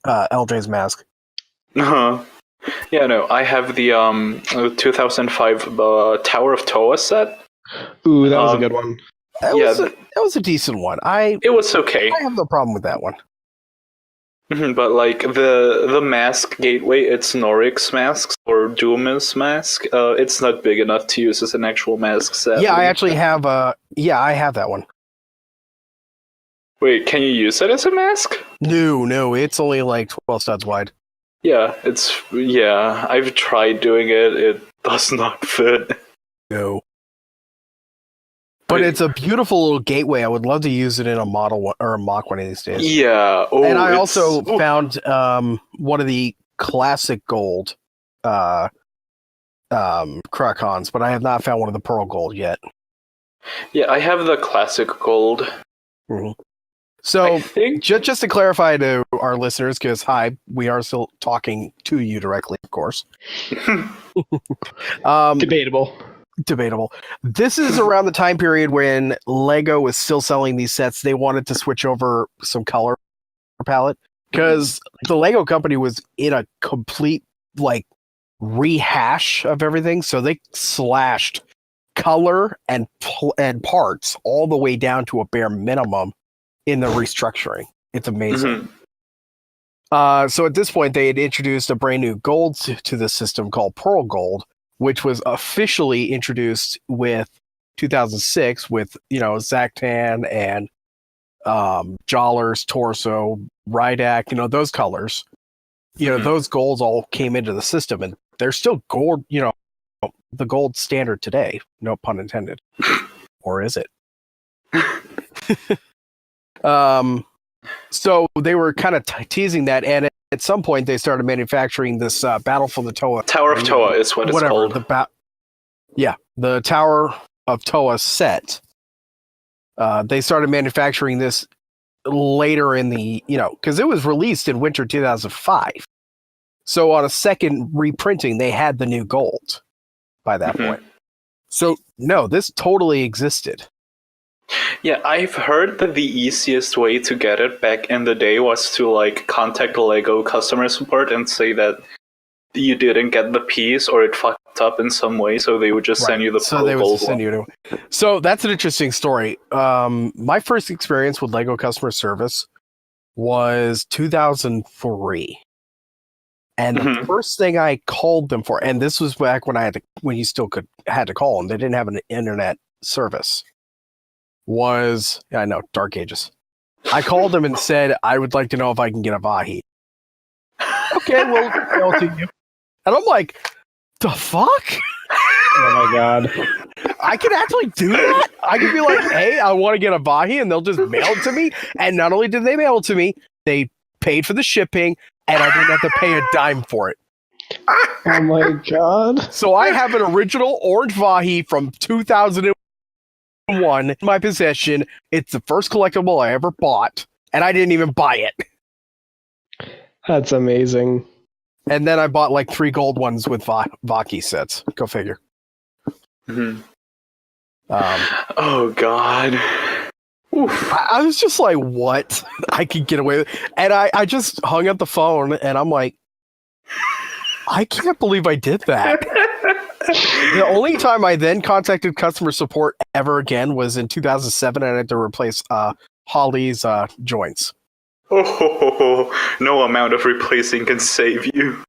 LJ's mask. Yeah, no. I have the 2005 Tower of Toa set. Ooh, that was a good one. That was a decent one. It was okay. I have no problem with that one. But like the mask gateway, it's Norik's masks or Dooma's mask. It's not big enough to use as an actual mask set. Yeah, I actually have I have that one. Wait, can you use it as a mask? No, it's only like 12 studs wide. Yeah, I've tried doing it. It does not fit. No. But it's a beautiful little gateway. I would love to use it in a model or a mock one of these days. Yeah. Oh, and I also found one of the classic gold Krakons, but I have not found one of the pearl gold yet. Yeah, I have the classic gold. Mm-hmm. So just to clarify to our listeners, because we are still talking to you directly, of course. Debatable. This is around the time period when Lego was still selling these sets. They wanted to switch over some color palette because the Lego company was in a complete rehash of everything. So they slashed color and parts all the way down to a bare minimum in the restructuring. It's amazing. So at this point, they had introduced a brand new gold to the system called Pearl Gold, which was officially introduced with 2006 with, Zactan and Joller's torso, Rydak, those colors. Those golds all came into the system, and they're still gold, the gold standard today. No pun intended. Or is it? So they were kind of teasing that, and at some point they started manufacturing this Battle for the Toa. Tower of Toa is what it's called. The Tower of Toa set. They started manufacturing this later in the, because it was released in winter 2005. So on a second reprinting, they had the new gold by that point. So no, this totally existed. Yeah, I've heard that the easiest way to get it back in the day was to contact Lego customer support and say that you didn't get the piece or it fucked up in some way, so they would just send you the gold one. So that's an interesting story. My first experience with Lego customer service was 2003. And the first thing I called them for, and this was back when you still had to call them, they didn't have an internet service, was, I know, Dark Ages. I called them and said, I would like to know if I can get a Vahi. Okay, well, I'll to you. And I'm like, the fuck? Oh my god. I can actually do that? I can be like, hey, I want to get a Vahi, and they'll just mail it to me. And not only did they mail it to me, they paid for the shipping, and I didn't have to pay a dime for it. Oh my god. So I have an original orange Vahi from 2001 in my possession. It's the first collectible I ever bought, and I didn't even buy it. That's amazing. And then I bought like 3 gold ones with Vaki sets. Go figure. Oh god. Oof. I was just like, what? I could get away with it. And I just hung up the phone, and I'm like, I can't believe I did that. The only time I then contacted customer support ever again was in 2007, and I had to replace Holly's joints. Oh, no amount of replacing can save you.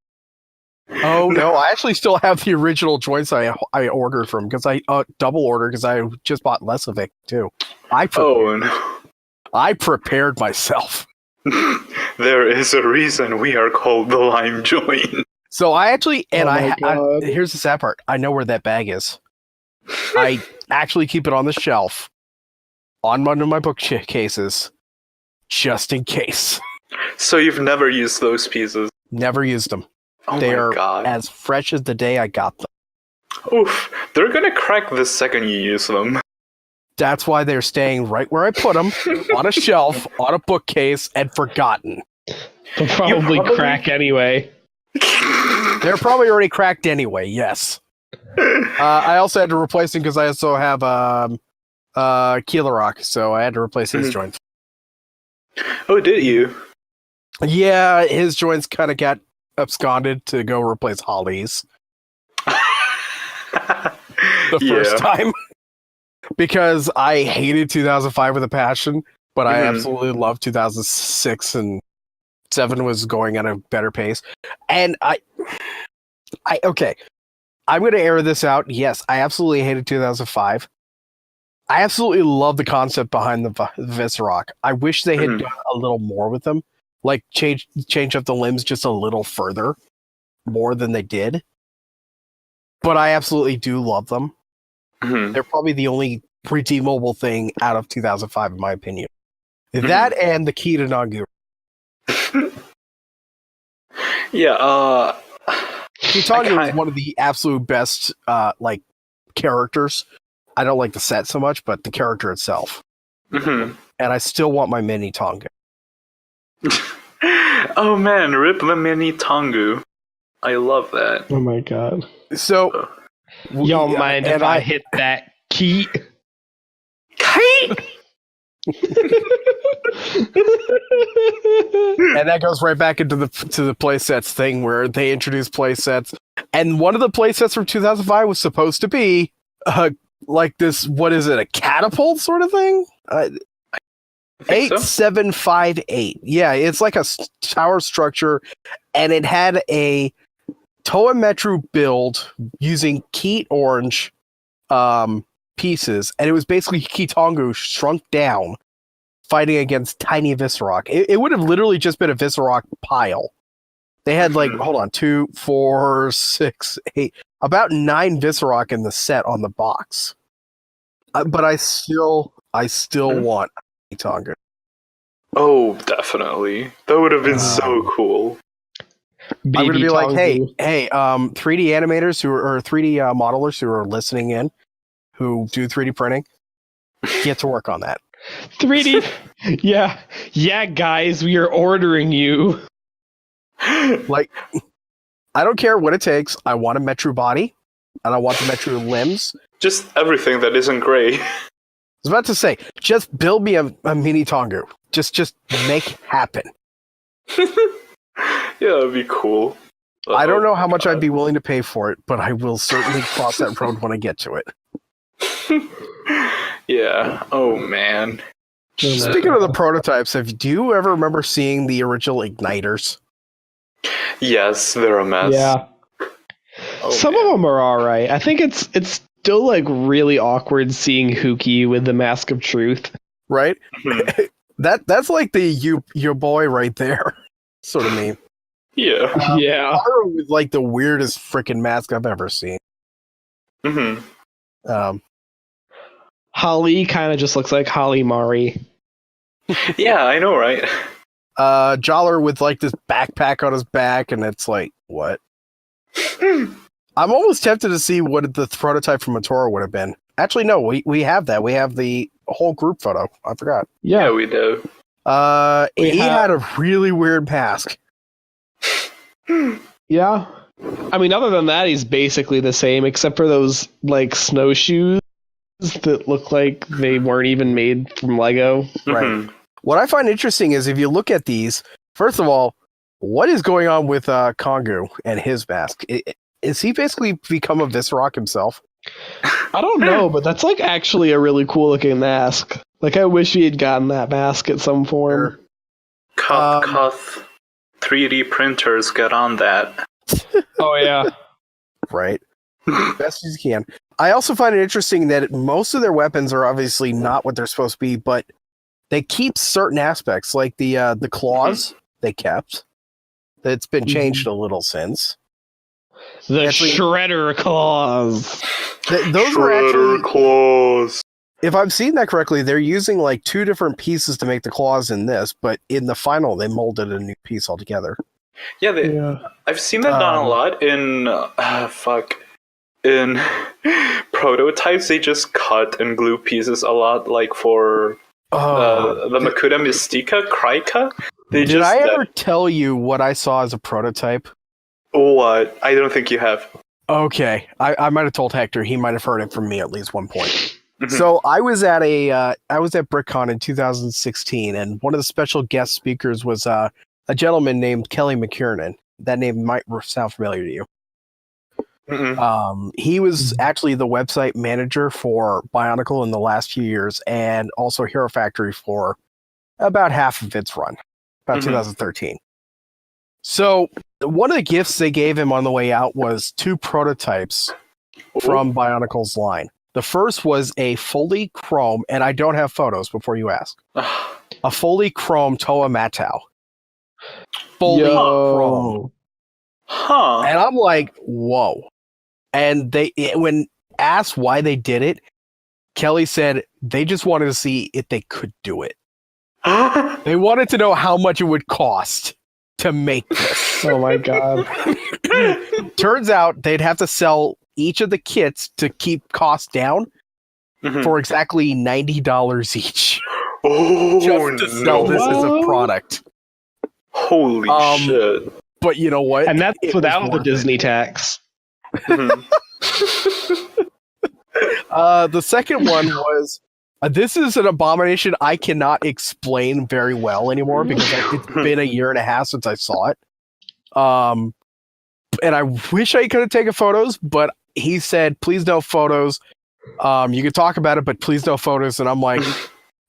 Oh no, I actually still have the original joints I ordered from, because I double ordered because I just bought less of it too. I prepared myself. There is a reason we are called the Lime Joint. So I actually, and here's the sad part. I know where that bag is. I actually keep it on the shelf, on one of my bookcases, just in case. So you've never used those pieces? Never used them. Oh they my are god. As fresh as the day I got them. Oof. They're gonna crack the second you use them. That's why they're staying right where I put them, on a shelf, on a bookcase, and forgotten. They'll probably crack anyway. They're probably already cracked anyway, yes. I also had to replace them because I also have Keeler Rock, so I had to replace his joints. Oh, did you? Yeah, his joints kind of got absconded to go replace Holly's. The first time. Because I hated 2005 with a passion, but I absolutely loved 2006 and 7 was going at a better pace. And okay, I'm going to air this out. Yes, I absolutely hated 2005. I absolutely love the concept behind the Viscerock. I wish they had done a little more with them. Like change up the limbs just a little further, more than they did. But I absolutely do love them. They're probably the only redeemable thing out of 2005, in my opinion. That and the key to Naguru. Yeah, Kitaguru is one of the absolute best characters. I don't like the set so much, but the character itself. And I still want my mini Tonga. Oh man, rip the mini Tongu. I love that. Oh my god. So, y'all mind if I hit that key? Kite! And that goes right back into the playsets thing where they introduced playsets. And one of the playsets from 2005 was supposed to be like this, what is it, a catapult sort of thing? 8758. Yeah, it's like a tower structure, and it had a Toa Metru build using Keat Orange pieces, and it was basically Kitongu shrunk down, fighting against tiny Viscerock. It would have literally just been a Viscerock pile. They had 2, 4, 6, 8, about 9 Viscerock in the set on the box. But I still want Tonga. Oh, definitely. That would have been so cool. I'm going to be like, hey, 3D animators or 3D modelers who are listening in, who do 3D printing, get to work on that. 3D, yeah, guys, we are ordering you. Like, I don't care what it takes. I want a Metru body, and I want the Metru limbs. Just everything that isn't gray. I was about to say, just build me a mini Tongu. Just make happen. Yeah, that'd be cool. I don't know how much I'd be willing to pay for it, but I will certainly cross that road when I get to it. Yeah. Oh man. Speaking of the prototypes, do you ever remember seeing the original igniters? Yes, they're a mess. Yeah. Some of them are alright. I think it's still like really awkward seeing Hookie with the Mask of Truth. Right? Mhm. That's like the your boy right there sort of meme. Yeah. Yeah. Pyro with like the weirdest freaking mask I've ever seen. hmm Holly kind of just looks like Holly Mari. Yeah, I know, right? Joller with like this backpack on his back, and it's like, what? I'm almost tempted to see what the prototype from Matora would have been. Actually, no, we have that. We have the whole group photo. I forgot. Yeah, we do. He had a really weird mask. Yeah. I mean, other than that, he's basically the same, except for those like snowshoes that look like they weren't even made from Lego. Right. Mhm. What I find interesting is if you look at these, first of all, what is going on with Kongu and his mask? Is he basically become a Viscerock himself? I don't know, but that's like actually a really cool looking mask. Like, I wish he had gotten that mask at some form. Cuff 3D printers get on that. Oh, yeah. Right. Best as you can. I also find it interesting that most of their weapons are obviously not what they're supposed to be, but they keep certain aspects, like the claws they kept. That's been changed a little since. The Actually- Shredder claws. Those were actually, claws. if I'm seeing that correctly, they're using like two different pieces to make the claws in this, but in the final, they molded a new piece altogether. Yeah, Yeah. I've seen that done a lot in in prototypes. They just cut and glue pieces a lot, like for the Makuta Mystica Krika. Did I ever tell you what I saw as a prototype? What? I don't think you have. Okay, I might have told Hector. He might have heard it from me at least one point. Mhm. So I was at BrickCon in 2016, and one of the special guest speakers was a gentleman named Kelly McKiernan. That name might sound familiar to you. Mhm. He was actually the website manager for Bionicle in the last few years, and also Hero Factory for about half of its run, about Mhm. 2013. So one of the gifts they gave him on the way out was 2 prototypes from Bionicle's line. The first was a fully chrome, and I don't have photos before you ask, a fully chrome Toa Matau. Fully chrome. Huh. And I'm like, whoa. And when asked why they did it, Kelly said they just wanted to see if they could do it. They wanted to know how much it would cost to make this. Oh my god. Turns out they'd have to sell each of the kits to keep costs down Mhm. for exactly $90 each. Oh, Just to sell this as a product. Holy shit. But you know what? And that's It was without the worth Disney tax. Mhm. The second one was this is an abomination I cannot explain very well anymore because it's been a year and a half since I saw it. And I wish I could have taken photos, but he said, please no photos. You can talk about it, but please no photos. And I'm like,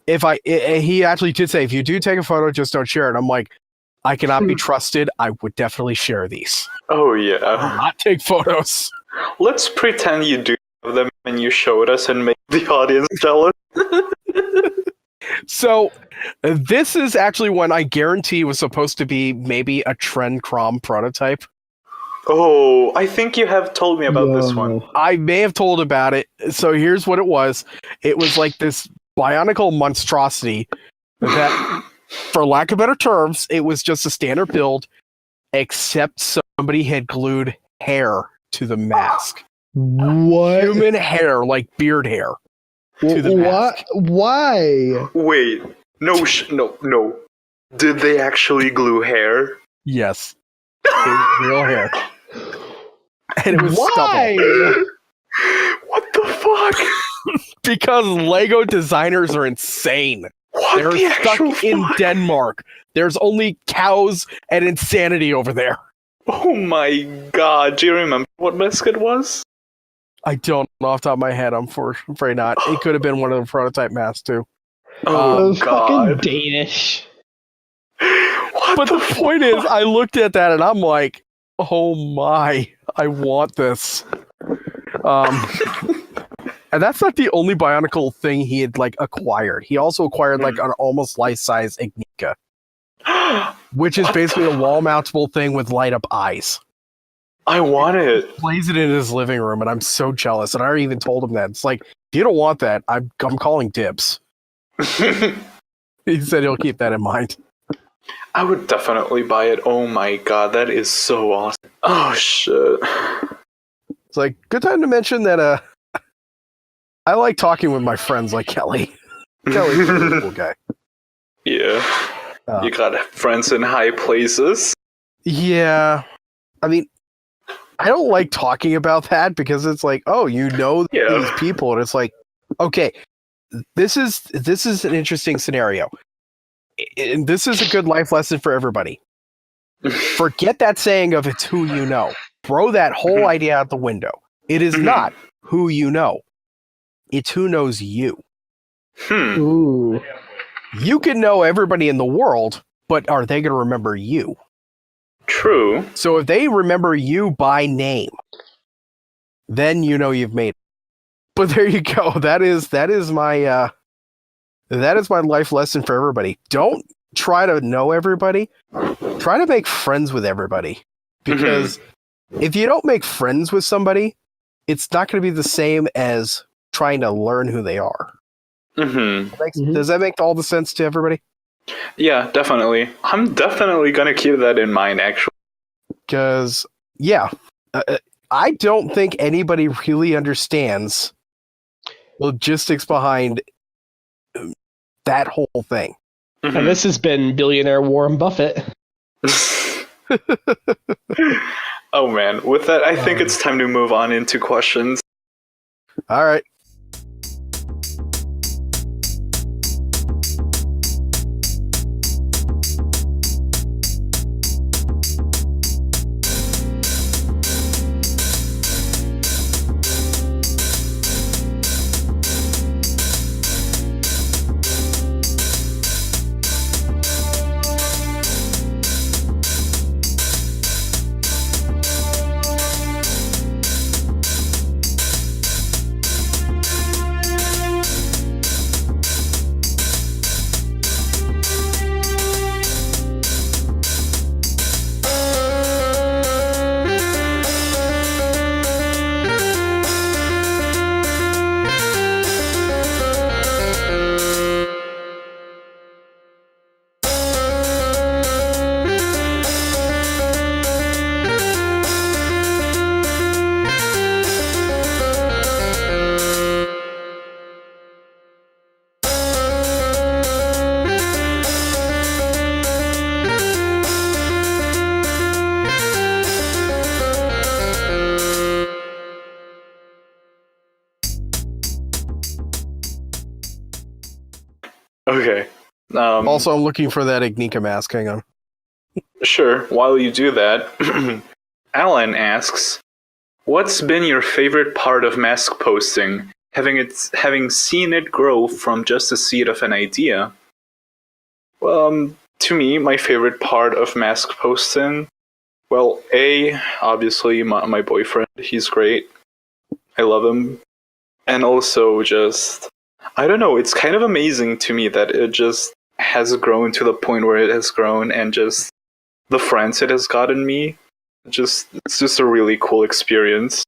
he actually did say, if you do take a photo, just don't share it. I'm like, I cannot be trusted. I would definitely share these. Oh yeah. Not take photos. Let's pretend you do have them and you showed us and make the audience jealous. So this is actually one I guarantee was supposed to be maybe a Trend Crom prototype. Oh, I think you have told me about this one. I may have told about it. So here's what it was. It was like this Bionicle monstrosity that, for lack of better terms, it was just a standard build, except somebody had glued hair to the mask. What? Human hair, like beard hair, to the mask. Why? Wait, no. Did they actually glue hair? Yes. It was real hair. And it was Why? stubble. What the fuck? Because Lego designers are insane. What They're the stuck actual in fuck? Denmark. There's only cows and insanity over there. Oh my god, do you remember what mask it was? I don't know off the top of my head. I'm afraid not. It could have been one of the prototype masks too. Oh Those fucking god. Danish. What But the fuck? point is, I looked at that and I'm like, oh my, I want this. And that's not the only Bionicle thing he had like acquired. He also acquired like an almost life-size Ignika, which is basically a wall-mountable thing with light-up eyes. I want it. Plays it in his living room, and I'm so jealous. And I already even told him that. It's like, if you don't want that, I'm calling dibs. He said he'll keep that in mind. I would definitely buy it. Oh my god, that is so awesome. Oh shit. It's like, good time to mention that I like talking with my friends like Kelly. Kelly's a really cool guy. Yeah. You got friends in high places. Yeah. I mean, I don't like talking about that because it's like, oh, you know these people, and it's like, okay, this is an interesting scenario. And this is a good life lesson for everybody. Forget that saying of it's who you know. Throw that whole idea out the window. It is not who you know. It's who knows you. Ooh. You can know everybody in the world, but are they going to remember you? True. So if they remember you by name, then you know you've made it. But there you go. That is my life lesson for everybody. Don't try to know everybody. Try to make friends with everybody. Because if you don't make friends with somebody, it's not going to be the same as trying to learn who they are. Does that make all the sense to everybody? Yeah, definitely. I'm definitely gonna keep that in mind, actually. Because, yeah, I don't think anybody really understands logistics behind that whole thing. And this has been billionaire Warren Buffett. Oh man, with that, I think it's time to move on into questions. All right. Okay. Also, I'm looking for that Ignika mask. Hang on. Sure. While you do that, Alan asks, "What's been your favorite part of mask posting? Having seen it grow from just a seed of an idea." Well, to me, my favorite part of mask posting, well, obviously my boyfriend. He's great. I love him, and also just, I don't know. It's kind of amazing to me that it just has grown to the point where it has grown, and just the friends it has gotten me. It's just a really cool experience.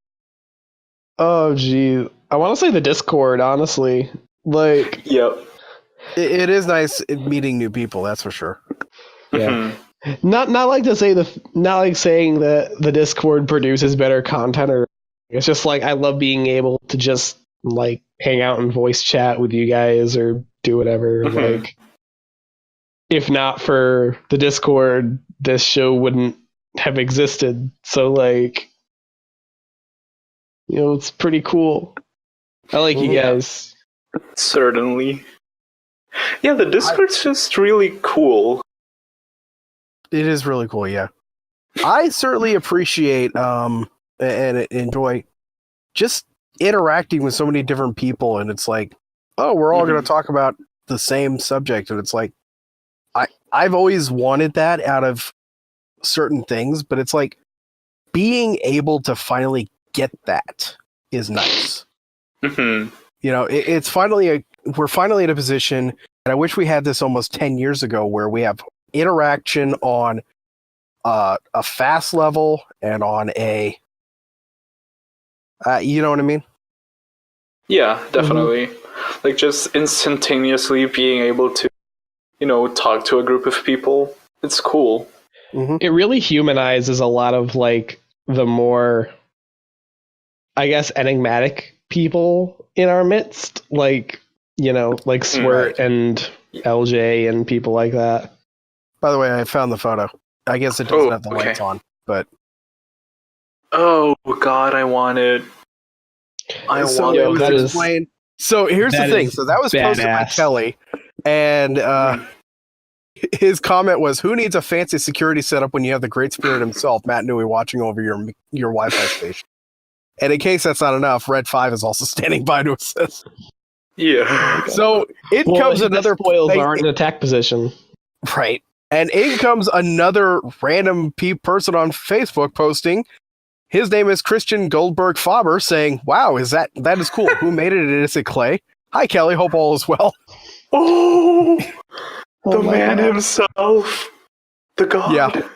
Oh, gee. I want to say the Discord, honestly. Like, Yep. It is nice meeting new people, that's for sure. yeah. Not like saying that the Discord produces better content, or it's just like I love being able to just like hang out and voice chat with you guys or do whatever. Like, if not for the Discord, this show wouldn't have existed. So like, it's pretty cool. I like you guys. Certainly. Yeah, the Discord's just really cool. It is really cool, yeah. I certainly appreciate and enjoy just interacting with so many different people, and it's like, oh, we're all going to talk about the same subject, and it's like, I've always wanted that out of certain things, but it's like being able to finally get that is nice. Mm-hmm. You know, it's finally we're finally in a position, and I wish we had this almost 10 years ago, where we have interaction on a fast level and on a you know what I mean? Yeah, definitely. Like just instantaneously being able to, talk to a group of people. It's cool. It really humanizes a lot of like the more, I guess, enigmatic people in our midst, like like Swert and LJ and people like that. By the way, I found the photo. I guess it doesn't have the lights on, but oh god, I want it. So here's the thing. So that was posted by Kelly, and his comment was, "Who needs a fancy security setup when you have the Great Spirit himself, Matt Nui, watching over your Wi-Fi station?" And in case that's not enough, Red 5 is also standing by to assist. Yeah. So comes another spoils are in attack position, right? And in comes another random person on Facebook posting. His name is Christian Goldberg Faber, saying, "Wow, that is cool. Who made it? Is it Clay? Hi, Kelly. Hope all is well." Oh, the man himself, the god. Yeah.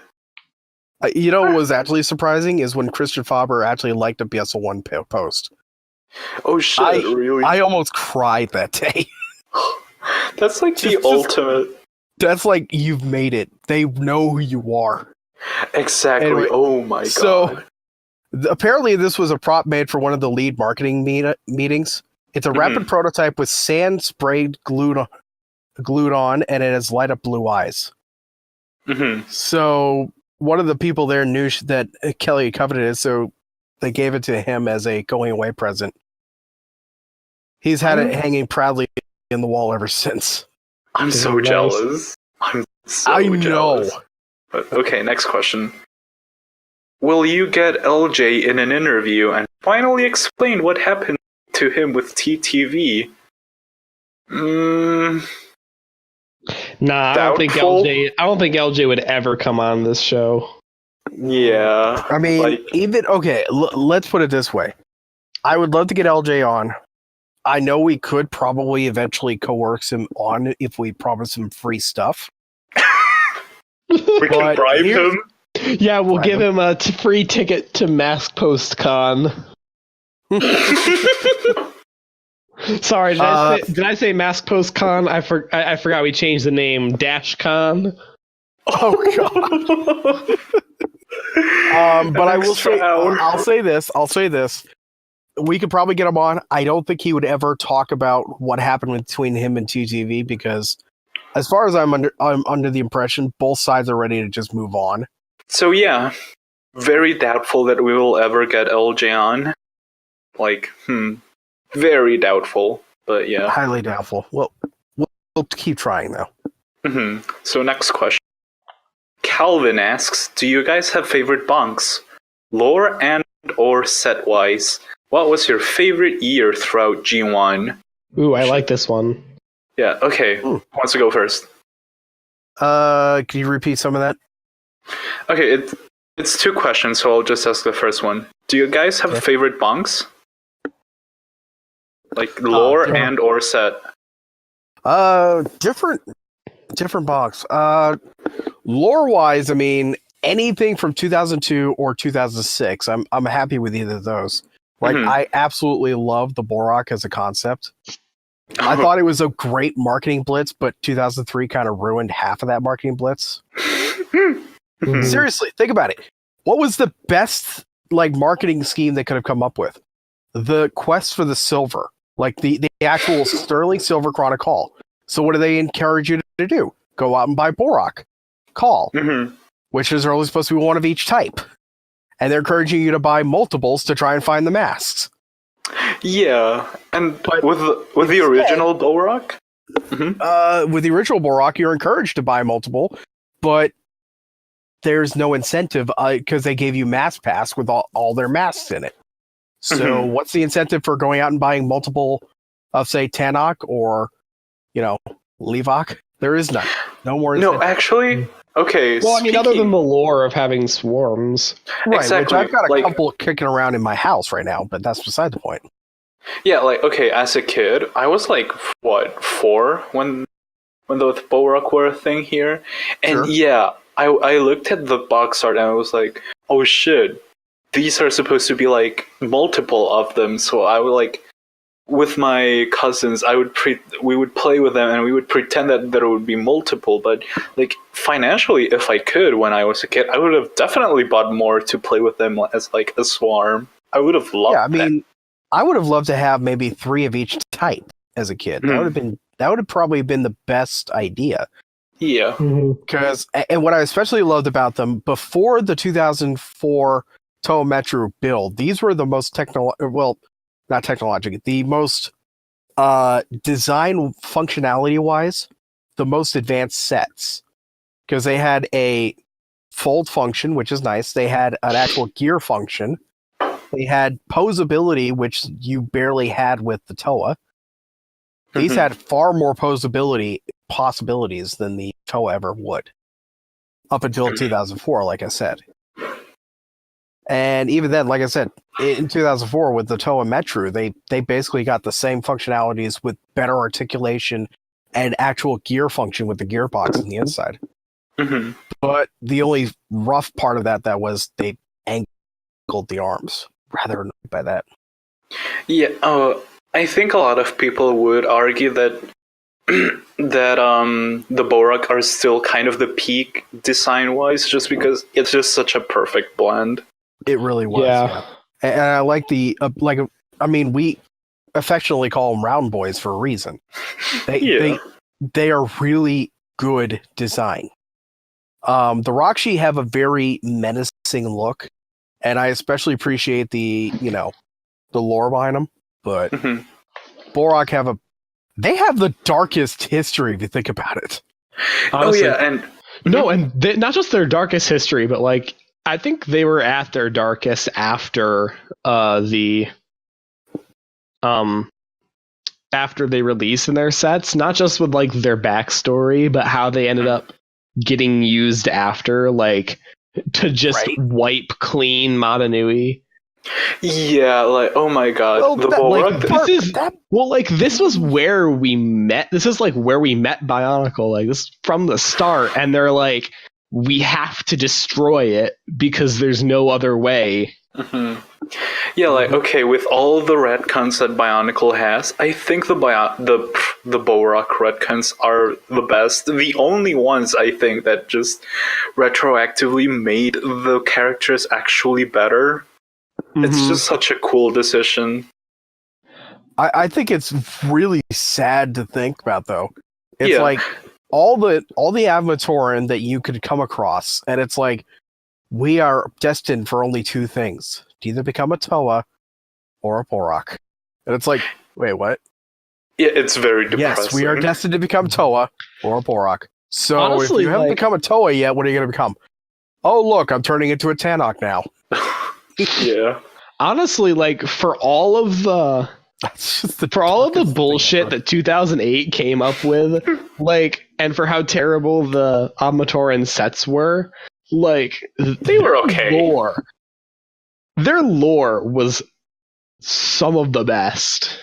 You know what was actually surprising is when Christian Faber actually liked a BSL1 post. Oh shit! Really? I almost cried that day. That's like the ultimate. That's like, you've made it. They know who you are. Exactly. Anyway, oh my god. So apparently this was a prop made for one of the lead marketing meetings. It's a rapid prototype with sand sprayed glued on, and it has light up blue eyes. So one of the people there knew that Kelly coveted it, so they gave it to him as a going away present. He's had it hanging proudly in the wall ever since. I'm so jealous. I'm so jealous. But okay, next question. Will you get LJ in an interview and finally explain what happened to him with TTV? Nah, I don't think LJ would ever come on this show. Yeah. I mean, let's put it this way. I would love to get LJ on. I know we could probably eventually coerce him on if we promise him free stuff. We can bribe him. Yeah, we'll give him a free ticket to Mask Post Con. Sorry, did I say Mask Post Con? I forgot we changed the name. Dash Con. Oh god. But I will say, I'll say this. We could probably get him on. I don't think he would ever talk about what happened between him and TTV, because as far as I'm under the impression, both sides are ready to just move on. So yeah, very doubtful that we will ever get LJ on. Like, very doubtful. But yeah, highly doubtful. Well, we'll keep trying though. So next question. Calvin asks, do you guys have favorite bunks? Lore and or set wise? What was your favorite year throughout G1? Ooh, I like this one. Yeah, okay. Who wants to go first? Can you repeat some of that? Okay, it's two questions, so I'll just ask the first one. Do you guys have favorite bunks? Like lore and or set? Different box. Lore wise, I mean, anything from 2002 or 2006, I'm happy with either of those. Like, I absolutely love the Borak as a concept. I thought it was a great marketing blitz, but 2003 kind of ruined half of that marketing blitz. Seriously, think about it. What was the best marketing scheme they could have come up with? The quest for the silver, like the actual sterling silver chronic call. So what do they encourage you to do? Go out and buy Borak call, which is only supposed to be one of each type. And they're encouraging you to buy multiples to try and find the masks. Yeah, and with the original Borak? With the original Borak, you're encouraged to buy multiple, but there's no incentive because they gave you Mass Pass with all their masks in it. So what's the incentive for going out and buying multiple of, say, Tannock or, Levock? There is none. No more incentive. No, actually, okay. Well, I mean, other than the lore of having swarms. Right, exactly, which I've got a couple kicking around in my house right now, but that's beside the point. Yeah, okay, as a kid, I was 4 when the Borak were a thing here. And Sure. I looked at the box art and I was like, oh shit, these are supposed to be multiple of them. So I would with my cousins, we would play with them and we would pretend that there would be multiple. But financially, if I could, when I was a kid, I would have definitely bought more to play with them as a swarm. I would have loved. Yeah, I mean, I would have loved to have maybe 3 of each type as a kid. That would have probably been the best idea. Yeah. Because, and what I especially loved about them, before the 2004 Toa Metro build, these were the most not technological, the most design functionality-wise, the most advanced sets. Because they had a fold function, which is nice. They had an actual gear function. They had posability, which you barely had with the Toa. These had far more possibilities than the Toa ever would. Up until 2004, like I said. And even then, like I said, in 2004 with the Toa Metro, they basically got the same functionalities with better articulation and actual gear function with the gearbox on the inside. But the only rough part of that was they angled the arms. Rather annoyed by that. Yeah, I think a lot of people would argue that the Borak are still kind of the peak design-wise, just because it's just such a perfect blend. It really was. Yeah. And I like we affectionately call them round boys for a reason. They are really good design. The Rakshi have a very menacing look, and I especially appreciate the lore behind them. But Borak have the darkest history if you think about it. Honestly. Oh yeah, and not just their darkest history, but I think they were at their darkest after after they released in their sets, not just with their backstory, but how they ended up getting used after, to just wipe clean NUI. Yeah, oh my god, this was where we met. This is where we met Bionicle. This from the start, and they're we have to destroy it because there's no other way. Yeah, okay, with all the retcons that Bionicle has, I think the Borak retcons are the best. The only ones I think that just retroactively made the characters actually better. It's just such a cool decision. I think it's really sad to think about, though. It's all the Avamatoran that you could come across, and it's we are destined for only 2 things: to either become a Toa or a Borak. And it's wait, what? Yeah, it's very depressing. Yes, we are destined to become Toa or a Borak. So honestly, if you haven't become a Toa yet, what are you going to become? Oh, look, I'm turning into a Tannock now. Yeah. Honestly, for all of the bullshit that 2008 came up with, and for how terrible the Avamatoran sets were, they were okay. Their lore was some of the best.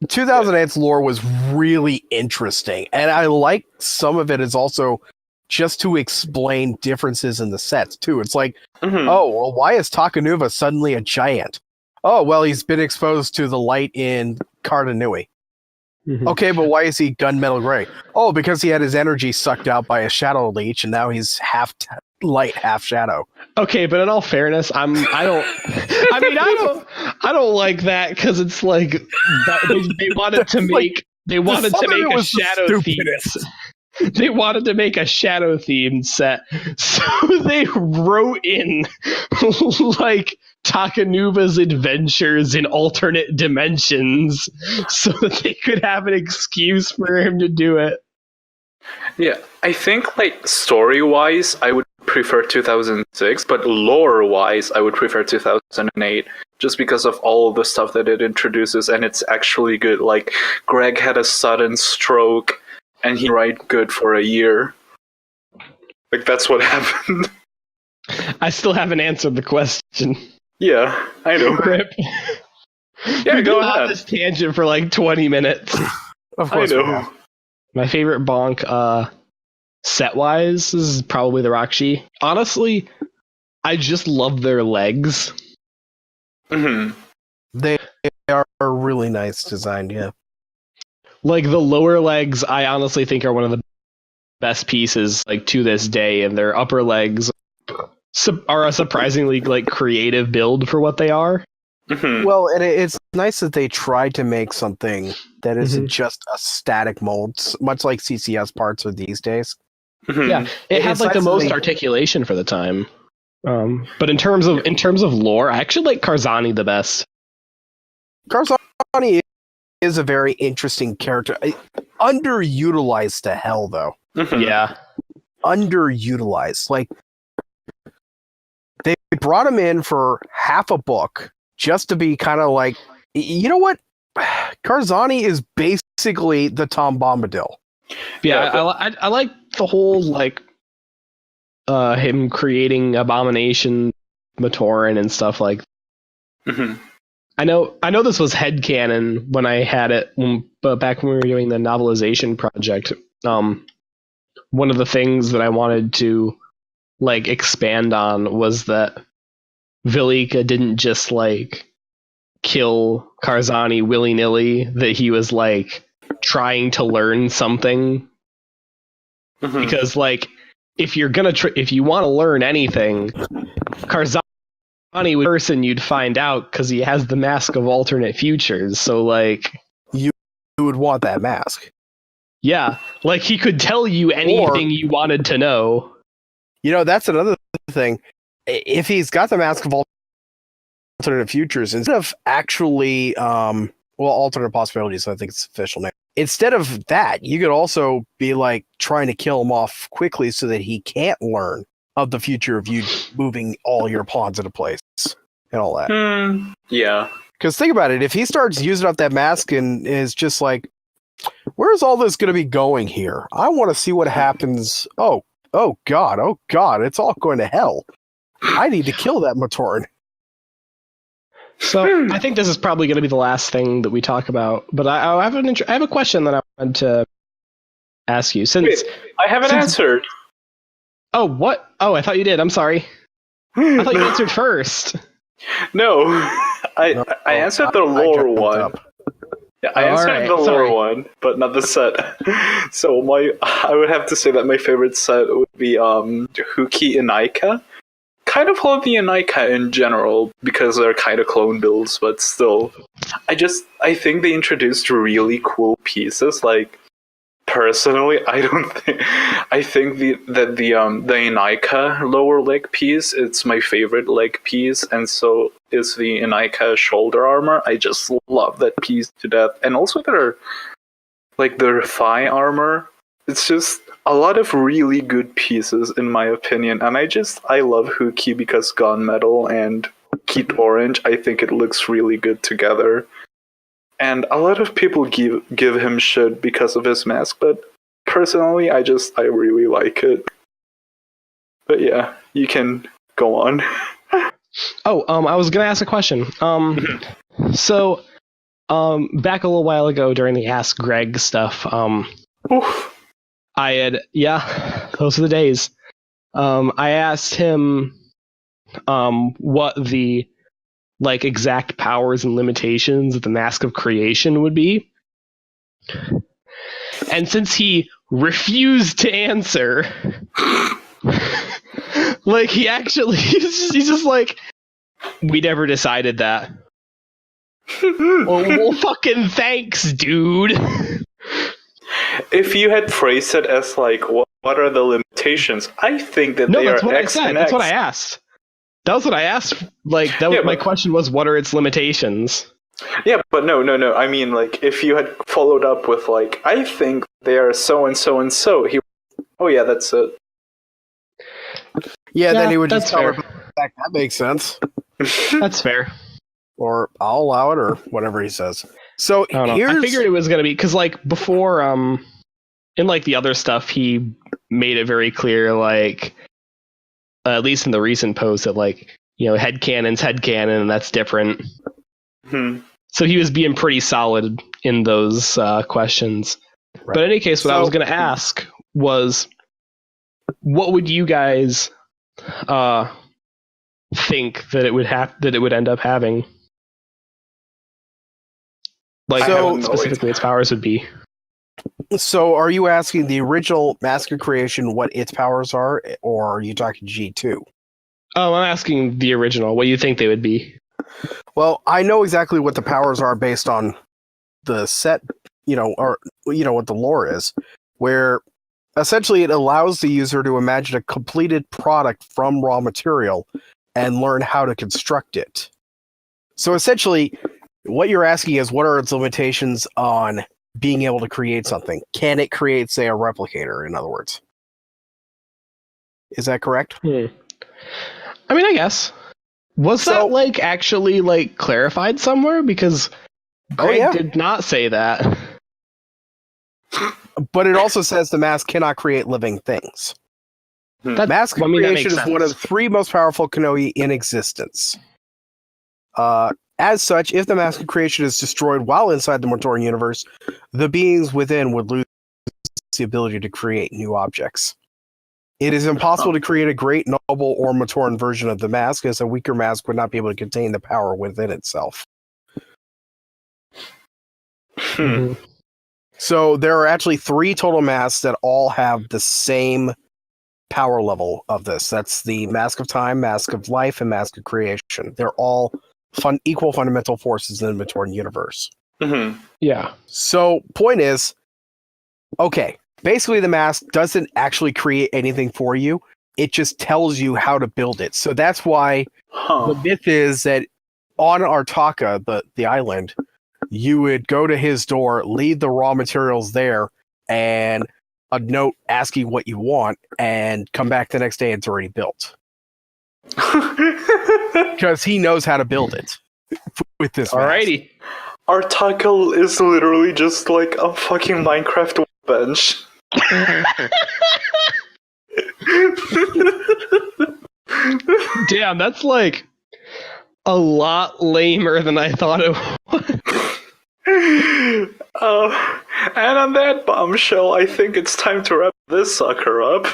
2008's lore was really interesting, and I like some of it is also just to explain differences in the sets too. It's oh, well, why is Takanuva suddenly a giant? Oh, well, he's been exposed to the light in Carta Nui. Okay, but why is he gunmetal gray? Oh, because he had his energy sucked out by a shadow leech, and now he's half light, half shadow. Okay, but in all fairness, I don't like that because it's they wanted to make a shadow theme. They wanted to make a shadow themed set, so they wrote in Takanuva's adventures in alternate dimensions so that they could have an excuse for him to do it. Yeah, I think story-wise, I would prefer 2006, but lore-wise, I would prefer 2008, just because of all the stuff that it introduces, and it's actually good. Like, Greg had a sudden stroke, and he write good for a year. Like, that's what happened. I still haven't answered the question. Yeah, I know. Rip. Yeah, We've go been on ahead. this tangent for like 20 minutes. Of I course, we know. have. My favorite bonk, set-wise, is probably the Rakshi. Honestly, I just love their legs. Mm-hmm. They are really nice designed, yeah. Like, the lower legs, I honestly think are one of the best pieces, like, to this day, and their upper legs are a surprisingly, like, creative build for what they are. Mm-hmm. Well, and it's nice that they tried to make something that isn't Mhm. just a static mold, much like CCS parts are these days. Mm-hmm. Yeah, it had It's like the nice that most they- articulation for the time. But in terms of lore, I actually like Karzani the best. Karzani is a very interesting character. Underutilized to hell, though. Mm-hmm. Yeah. Underutilized. Like, they brought him in for half a book just to be kind of like, you know what? Karzani is basically the Tom Bombadil. Yeah, Yeah, I like the whole like him creating abomination Matoran and stuff like. Mm-hmm. I know this was headcanon when I had it, but back when we were doing the novelization project, one of the things that I wanted to like expand on was that Vilika didn't just like kill Karzani willy-nilly, that he was like trying to learn something. Mm-hmm. Because like if you're gonna if you want to learn anything, Karzani would be the person you'd find out because he has the mask of alternate futures. So like You would want that mask. yeah, like he could tell you anything you wanted to know. You know, that's another thing. If he's got the mask of alternate futures, instead of actually, alternate possibilities, I think it's the official name. Instead of that, you could also be like trying to kill him off quickly so that he can't learn of the future of you moving all your pawns into place and all that. Yeah. Because think about it, if he starts using up that mask and is just like, where's all this going to be going here? I want to see what happens. Oh God, it's all going to hell. I need to kill that Matoran. So I think this is probably going to be the last thing that we talk about. But I have a question that I wanted to ask you. Since I haven't answered. oh what? Oh, I thought you did. I'm sorry. I thought you answered first. No, I answered the lore jumped one. up. Yeah, I answered alright, the lore sorry. one, but not the set. So I would have to say that my favorite set would be Huki and Aika. Kind of love the Anika in general because they're kind of clone builds, but still, I think they introduced really cool pieces. Like personally, I think that the Anika lower leg piece, it's my favorite leg piece, and so is the Anika shoulder armor. I just love that piece to death, and also their thigh armor. It's just a lot of really good pieces, in my opinion. And I love Huki because Gunmetal and Keat Orange, I think it looks really good together. And a lot of people give him shit because of his mask, but personally, I really like it. But yeah, you can go on. Oh, I was gonna ask a question. So, back a little while ago during the Ask Greg stuff, Oof. those are the days. I asked him, what the like exact powers and limitations of the Mask of Creation would be, and since he refused to answer, like he's just like, we never decided that. well, fucking thanks, dude. If you had phrased it as like, what are the limitations? I think that No, they that's are what I X said. and That's X. what I asked. That was what I asked. Like that was Yeah, my but- question was, what are its limitations? Yeah, but no. I mean, like, if you had followed up with like, I think they are so and so and so. Oh yeah, that's it. Yeah, then he would that's just tell her fair. back. That makes sense. That's fair. Or I'll allow it, or whatever he says. So I don't know. here's I figured it was gonna be because like before, in like the other stuff, he made it very clear, like at least in the recent post, that like headcanon's headcanon, and that's different. So he was being pretty solid in those questions. Right. But in any case, what I was going to ask was, what would you guys think that it would end up having? Like, how specifically its powers would be. So are you asking the original Mask of Creation what its powers are, or are you talking G2? Oh, I'm asking the original. What do you think they would be? Well, I know exactly what the powers are based on the set, or what the lore is, where essentially it allows the user to imagine a completed product from raw material and learn how to construct it. So essentially, what you're asking is, what are its limitations on being able to create something? Can it create, say, a replicator, in other words? Is that correct? I mean, I guess. Was that like actually like clarified somewhere? Because Greg did not say that. But it also says the mask cannot create living things. Mask of Creation is one of the 3 most powerful Kanoi in existence. As such, if the Mask of Creation is destroyed while inside the Mortorian universe, the beings within would lose the ability to create new objects. It is impossible to create a great, noble, or Mortorian version of the mask, as a weaker mask would not be able to contain the power within itself. So there are actually 3 total masks that all have the same power level of this. That's the Mask of Time, Mask of Life, and Mask of Creation. They're all equal fundamental forces in the Mortorian universe. Yeah. So point is, okay, basically the mask doesn't actually create anything for you. It just tells you how to build it. So that's why the myth is that on Artaka, the island, you would go to his door, leave the raw materials there, and a note asking what you want, and come back the next day and it's already built. Because he knows how to build it with this mask. Alrighty. Artaka is literally just like a fucking Minecraft bench. Damn, that's like a lot lamer than I thought it was. And on that bombshell, I think it's time to wrap this sucker up.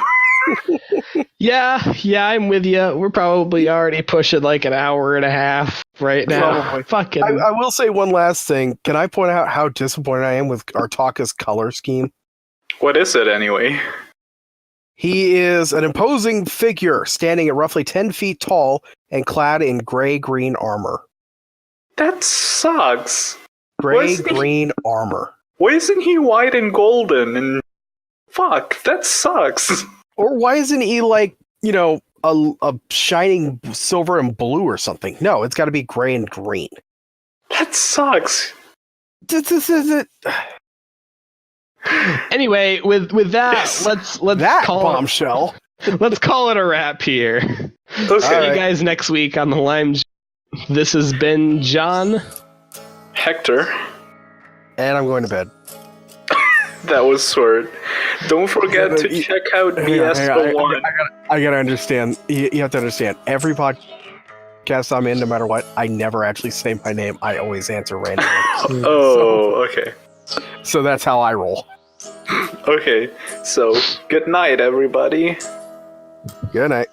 Yeah, I'm with you. We're probably already pushing like an hour and a half right now. Probably. Fucking. I will say one last thing. Can I point out how disappointed I am with Artaka's color scheme? What is it anyway? He is an imposing figure, standing at roughly 10 feet tall and clad in gray-green armor. That sucks. Gray-green armor. Why isn't he white and golden? And fuck, that sucks. Or why isn't he like, a shining silver and blue or something? No, it's got to be gray and green. That sucks. Anyway, with that, let's that call bombshell. Let's call it a wrap here. Okay. See you guys next week on the Lime. This has been John, Hector, and I'm going to bed. That was Swert. Don't forget to check out BS01. I gotta understand. You have to understand. Every podcast I'm in, no matter what, I never actually say my name. I always answer randomly. Okay. So that's how I roll. Okay, so good night, everybody. Good night.